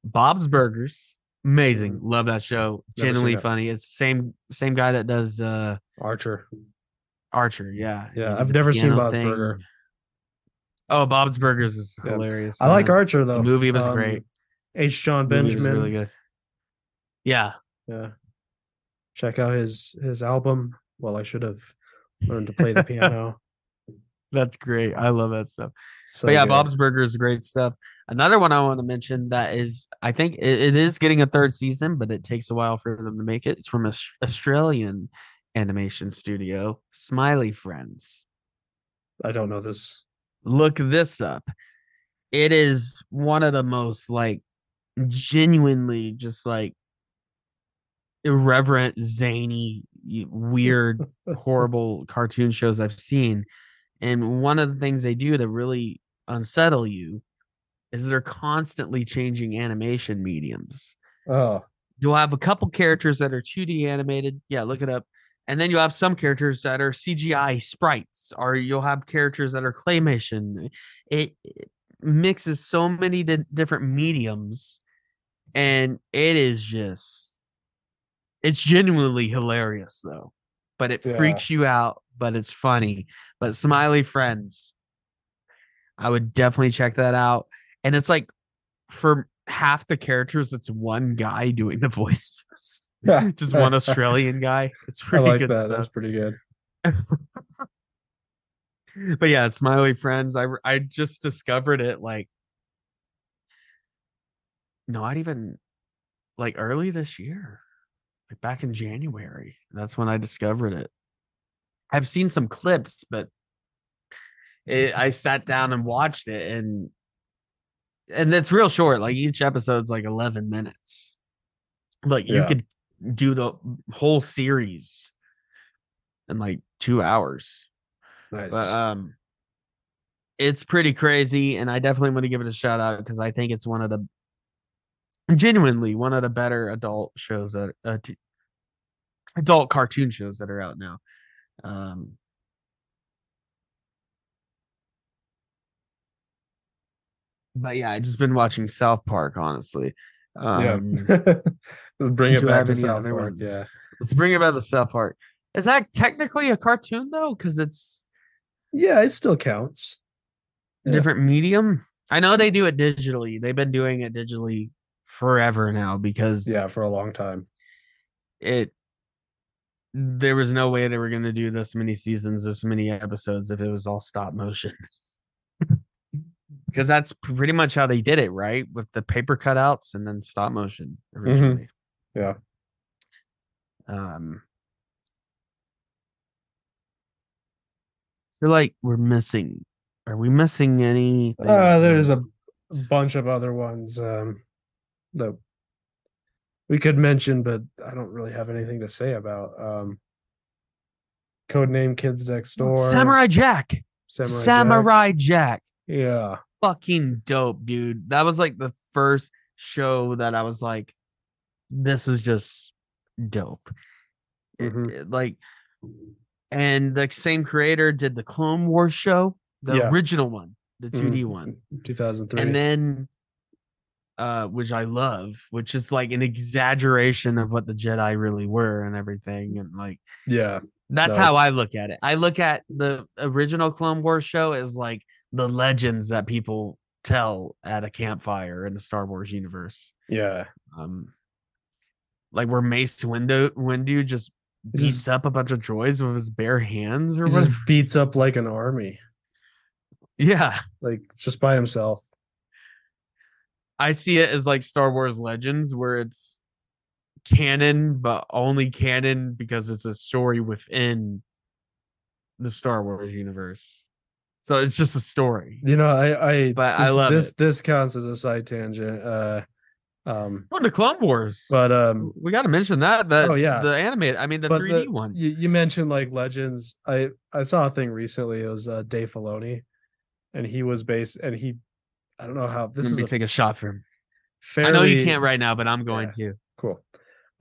Bob's Burgers. Amazing. Love that show. Genuinely funny. It's same guy that does Archer. Yeah. I've never seen Bob's Burger. Oh, Bob's Burgers is hilarious. I like Archer though. The movie was great. H. John Benjamin. Really good. Yeah. Check out his album. Well, I should have learned to play the piano. That's great. I love that stuff. So but yeah, good. Bob's Burgers is great stuff. Another one I want to mention that is, I think it is getting a third season, but it takes a while for them to make it. It's from an Australian animation studio, Smiley Friends. I don't know this. Look this up. It is one of the most like genuinely just like irreverent, zany, weird, horrible cartoon shows I've seen. And one of the things they do to really unsettle you is they're constantly changing animation mediums. Oh. You'll have a couple characters that are 2D animated. Yeah, look it up. And then you'll have some characters that are CGI sprites, or you'll have characters that are claymation. It mixes so many different mediums, and it's genuinely hilarious though. But it freaks you out, but it's funny. But Smiley Friends, I would definitely check that out. And it's like for half the characters, it's one guy doing the voices. Just one Australian guy. It's pretty good stuff. That's pretty good. But yeah, Smiley Friends. I just discovered it like not even like early this year, like back in January. That's when I discovered it. I've seen some clips, but I sat down and watched it, and it's real short. Like each episode's like 11 minutes. Like you Yeah. could do the whole series in like 2 hours. Nice. But it's pretty crazy, and I definitely want to give it a shout out because I think it's genuinely one of the better adult shows that adult cartoon shows that are out now. Um, but yeah, I just been watching South Park, honestly. Yeah. Um, Let's bring it do I back have to any South other Park. ones? Yeah. Let's bring it back to South Park. Is that technically a cartoon though? Because it's Yeah, it still counts. Yeah. different medium. I know they do it digitally. They've been doing it digitally forever now because Yeah, for a long time. it there was no way they were going to do this many seasons, this many episodes if it was all stop motion. Because that's pretty much how they did it, right? With the paper cutouts and then stop motion originally. Yeah. I feel like we're missing. Are we missing anything? There's a bunch of other ones that we could mention, but I don't really have anything to say about. Codename Kids Next Door. Samurai Jack. Samurai Jack. Yeah. Fucking dope, dude. That was like the first show that I was like, this is just dope. Like, and the same creator did the Clone Wars show, the original one, the 2D one, 2003, and then which I love, which is like an exaggeration of what the Jedi really were and everything, and like that's how I look at it. I look at the original Clone Wars show as like the legends that people tell at a campfire in the Star Wars universe. Yeah. Like where Mace Windu just beats up a bunch of droids with his bare hands or whatever. Just beats up like an army. Yeah. Like just by himself. I see it as like Star Wars Legends where it's canon, but only canon because it's a story within the Star Wars universe. So it's just a story. You know, I love it. This counts as a side tangent. The Clone Wars, but we got to mention that. Oh yeah, the animated. I mean, the 3D one. You mentioned like Legends. I saw a thing recently. It was Dave Filoni, and he was based, and he, I don't know how this is. Take a shot for him. Fairly, I know you can't right now, but I'm going to. Cool.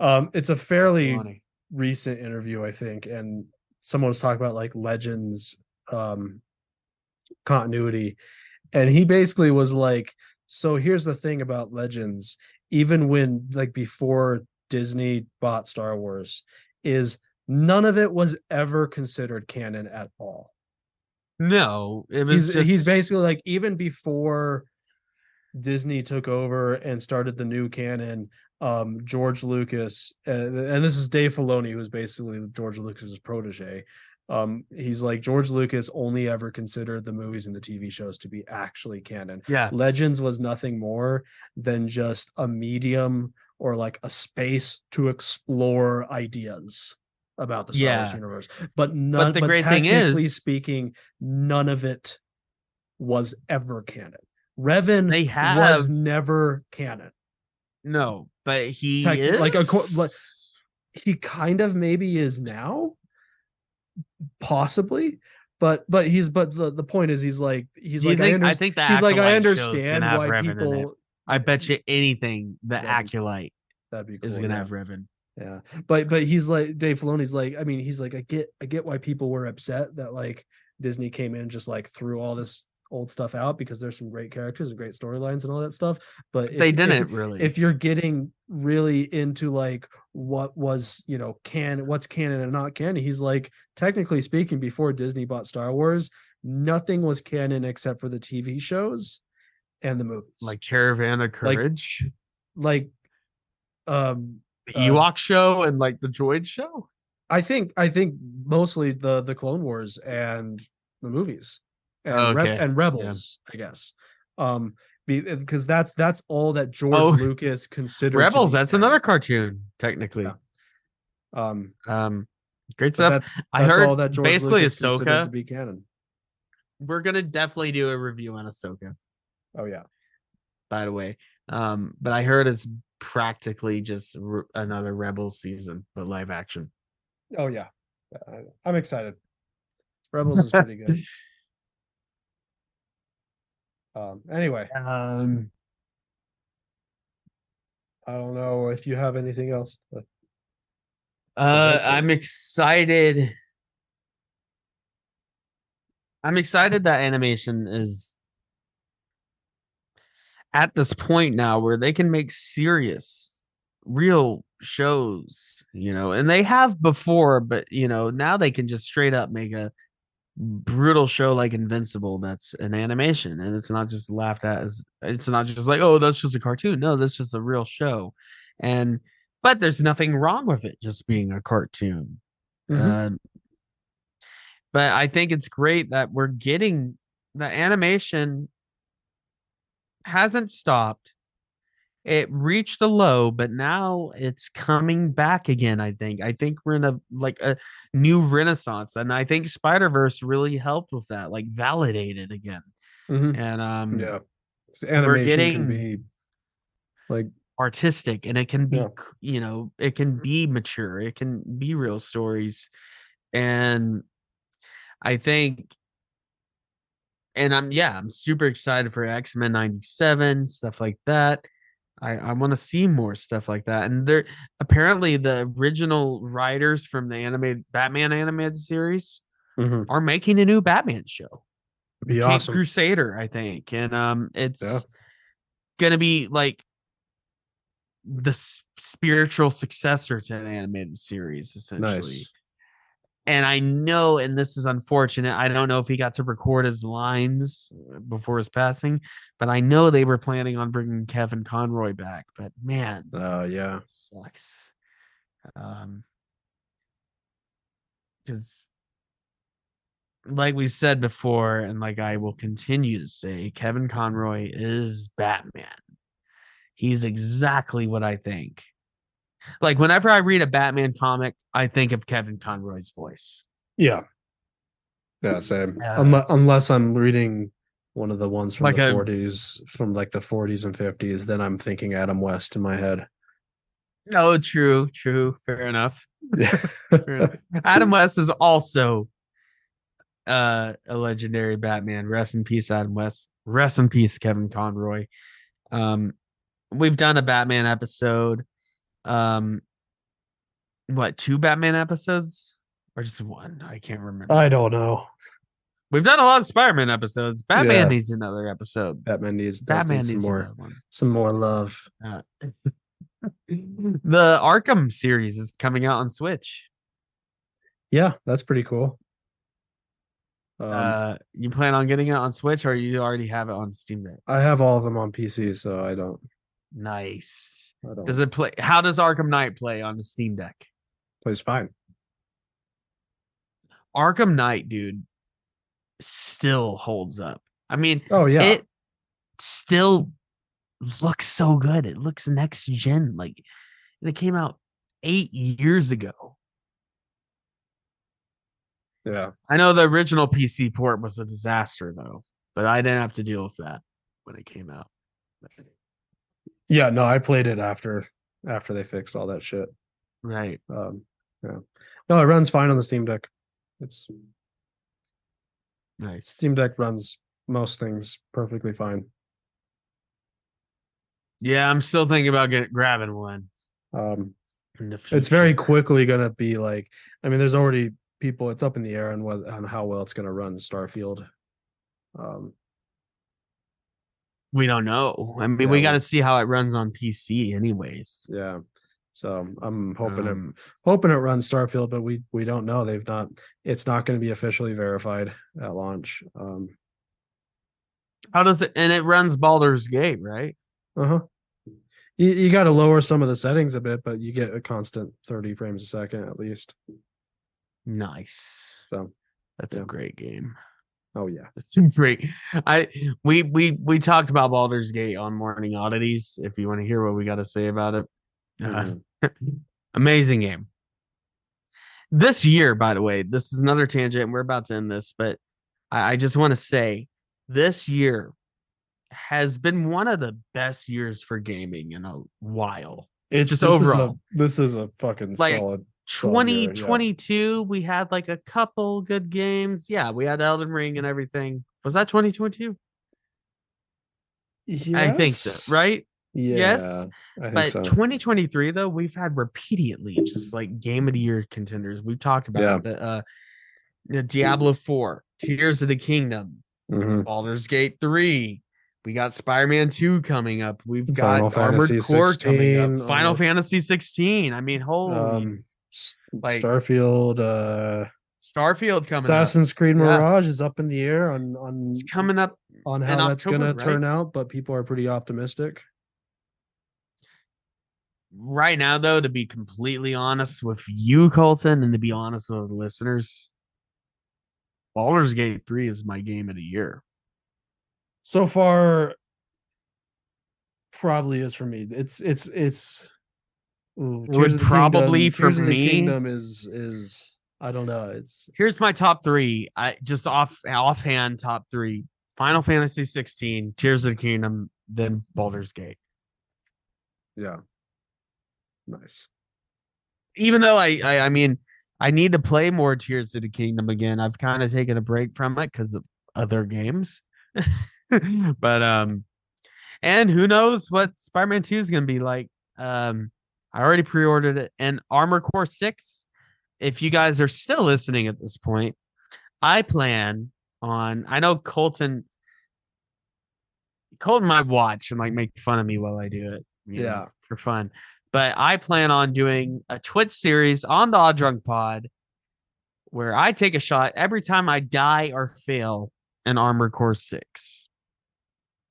It's a fairly recent interview, I think, and someone was talking about like Legends continuity, and he basically was like, so here's the thing about Legends, even when like before Disney bought Star Wars, is none of it was ever considered canon at all. No, it was he's basically like, even before Disney took over and started the new canon, George Lucas, and this is Dave Filoni, who's basically George Lucas's protege. He's like, George Lucas only ever considered the movies and the TV shows to be actually canon. Yeah. Legends was nothing more than just a medium or like a space to explore ideas about the Star Wars universe. But the great thing is, speaking, none of it was ever canon. Revan was never canon. No, but he is like he kind of maybe is now, possibly, but the point is, he's like I think that he's like, I understand why Revan people. I bet you anything the Acolyte is gonna have Revan. Yeah, but he's like, Dave Filoni's like, I mean, he's like, I get why people were upset that like Disney came in and just like threw all this old stuff out, because there's some great characters and great storylines and all that stuff, but they didn't really. If you're getting really into like what was, you know, what's canon and not canon, he's like, technically speaking, before Disney bought Star Wars, nothing was canon except for the TV shows and the movies, like Caravan of Courage, like the Ewok show and like the Droid show. I think mostly the Clone Wars and the movies, and Oh, okay. and Yeah. Rebels, I guess. Because that's all that George Oh, Lucas considered to Rebels, be that's canon. another cartoon, technically. Yeah. Great But stuff. I that's all heard that George basically Lucas considered to Ahsoka. be canon. We're gonna definitely do a review on Ahsoka, Oh yeah. by the way. But I heard it's practically just another Rebels season, but live action. Oh yeah. I'm excited. Rebels is pretty good. Anyway, I don't know if you have anything else. I'm excited. I'm excited that animation is at this point now where they can make serious, real shows, and they have before, but now they can just straight up make a brutal show like Invincible that's an animation, and it's not just laughed at as it's not just like, oh, that's just a cartoon. No, that's just a real show. And but there's nothing wrong with it just being a cartoon. Mhm. But I think it's great that we're getting the animation hasn't stopped. It reached a low, but now it's coming back again. I think we're in a new renaissance, and I think Spider-Verse really helped with that, like validated again. Mhm. And Yeah. 'Cause we're animation can getting be like, artistic, and it can be, yeah. it can be mature, it can be real stories. And I think, and I'm super excited for X-Men 97, stuff like that. I want to see more stuff like that. And there apparently the original writers from the animated Batman animated series Mhm. are making a new Batman show. It'd The be Cape awesome. Crusader, I think. And Yeah. it's gonna be like the spiritual successor to an animated series, essentially. Nice. And I know, and this is unfortunate, I don't know if he got to record his lines before his passing, but I know they were planning on bringing Kevin Conroy back. But man, Yeah. sucks. Because like we said before, and like I will continue to say, Kevin Conroy is Batman. He's exactly what I think. Like whenever I read a Batman comic, I think of Kevin Conroy's voice. Yeah. Yeah, same. Uh, Unless I'm reading one of the ones from like the a 40s, from like the 40s and 50s, then I'm thinking Adam West in my head. No, true, fair enough. Yeah. Fair enough. Adam West is also a legendary Batman. Rest in peace, Adam West. Rest in peace, Kevin Conroy. Um, we've done a Batman episode. Um, what, two Batman episodes or just one? I can't remember. I don't know. We've done a lot of Spider-Man episodes. Batman Yeah. needs another episode. Batman does Batman need needs another one. some more love. The Arkham series is coming out on Switch. Yeah, that's pretty cool. You plan on getting it on Switch, or you already have it on Steam Deck? I have all of them on PC, so I don't. Nice. I don't. Does it play? How does Arkham Knight play on the Steam Deck? Plays fine. Arkham Knight, dude, still holds up. I mean, Oh yeah. it still looks so good. It looks next gen. Like it came out 8 years ago. Yeah. I know the original PC port was a disaster though, but I didn't have to deal with that when it came out. Yeah, no, I played it after they fixed all that shit. Right. Yeah. No, it runs fine on the Steam Deck. It's Nice. Steam Deck runs most things perfectly fine. Yeah, I'm still thinking about grabbing one. It's very quickly gonna be like, I mean, there's already people, it's up in the air on how well it's gonna run Starfield. We don't know. I mean, Yeah, we got to see how it runs on PC, anyways. Yeah, so I'm hoping it runs Starfield, but we don't know. It's not going to be officially verified at launch. How does it? And it runs Baldur's Gate, right? You got to lower some of the settings a bit, but you get a constant 30 frames a second at least. Nice. So that's a great game. Oh yeah. It's great. We talked about Baldur's Gate on Morning Oddities. If you want to hear what we got to say about it, amazing game. This year, by the way, this is another tangent, and we're about to end this, but I just want to say this year has been one of the best years for gaming in a while. Just overall. This is a fucking Like, solid 2022, we had like a couple good games. Yeah, we had Elden Ring and everything. Was that 2022? Yes. I think so, right? Yeah, Yes. I think But so. 2023, though, we've had repeatedly just like game of the year contenders. We've talked about the Diablo 4, Tears of the Kingdom, Baldur's Gate 3. We got Spider-Man 2 coming up. We've got Armored Core coming up. Final Fantasy 16. I mean, holy like Starfield coming Assassin's Creed Mirage is up in the air on it's coming up on in how that's October, gonna turn out, but people are pretty optimistic. Right now, though, to be completely honest with you, Colton, and to be honest with the listeners, Baldur's Gate 3 is my game of the year. So far, probably is for me. It's would probably for Tears of the me. Kingdom is I don't know. It's Here's my top three. I just offhand top three: Final Fantasy 16, Tears of the Kingdom, then Baldur's Gate. Yeah. Nice. Even though I mean, I need to play more Tears of the Kingdom again. I've kind of taken a break from it because of other games. But and who knows what Spider-Man 2 is gonna be like. I already pre-ordered it. And Armored Core 6, if you guys are still listening at this point, I plan on, I know Colton might watch and like make fun of me while I do it, you know, for fun. But I plan on doing a Twitch series on the Odd Drunk Pod where I take a shot every time I die or fail in Armored Core 6.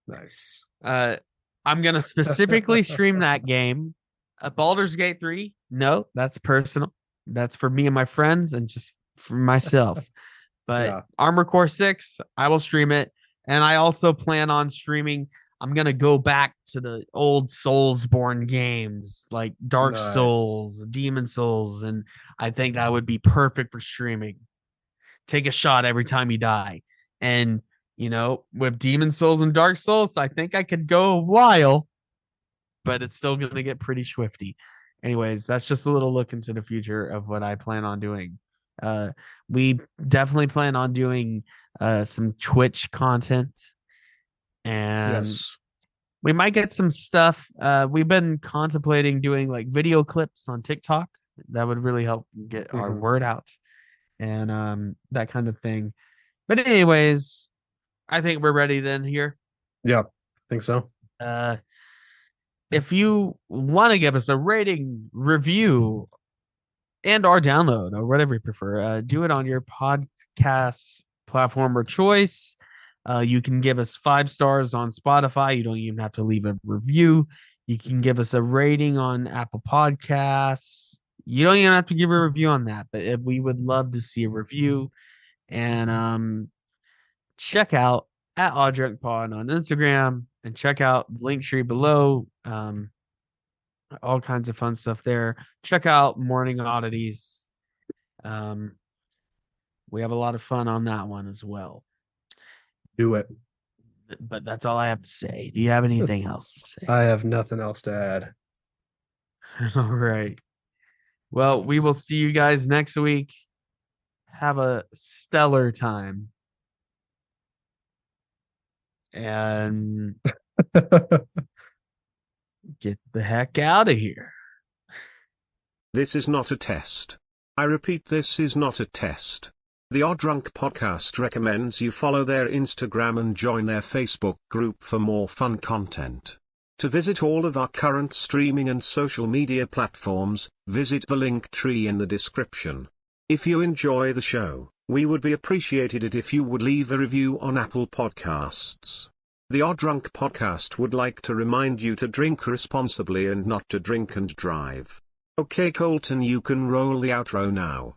Nice. I'm gonna specifically stream that game. Baldur's Gate 3, no, that's personal. That's for me and my friends and just for myself. But Armored Core 6, I will stream it. And I also plan on streaming. I'm gonna go back to the old Soulsborne games like Dark Souls, Demon Souls, and I think that would be perfect for streaming. Take a shot every time you die. And you know, with Demon Souls and Dark Souls, I think I could go a while, but it's still gonna get pretty swifty. Anyways, that's just a little look into the future of what I plan on doing. We definitely plan on doing some Twitch content, and we might get some stuff. We've been contemplating doing like video clips on TikTok. That would really help get our word out and that kind of thing. But anyways, I think we're ready then here. Yeah, I think so. If you want to give us a rating, review, and or download, or whatever you prefer, do it on your podcast platform of choice. You can give us 5 stars on Spotify. You don't even have to leave a review. You can give us a rating on Apple Podcasts. You don't even have to give a review on that, but we would love to see a review. And check out at Odd Drunk Pod on Instagram, and check out the link tree below. All kinds of fun stuff there. Check out Morning Oddities. We have a lot of fun on that one as well. Do it. But that's all I have to say. Do you have anything else to say? I have nothing else to add. All right. Well, we will see you guys next week. Have a stellar time. And get the heck out of here. This is not a test. I repeat, this is not a test. The Odd Drunk Podcast recommends you follow their Instagram and join their Facebook group for more fun content. To visit all of our current streaming and social media platforms, visit the link tree in the description. If you enjoy the show, we would be appreciated it if you would leave a review on Apple Podcasts. The Odd Drunk Podcast would like to remind you to drink responsibly and not to drink and drive. Okay, Colton, you can roll the outro now.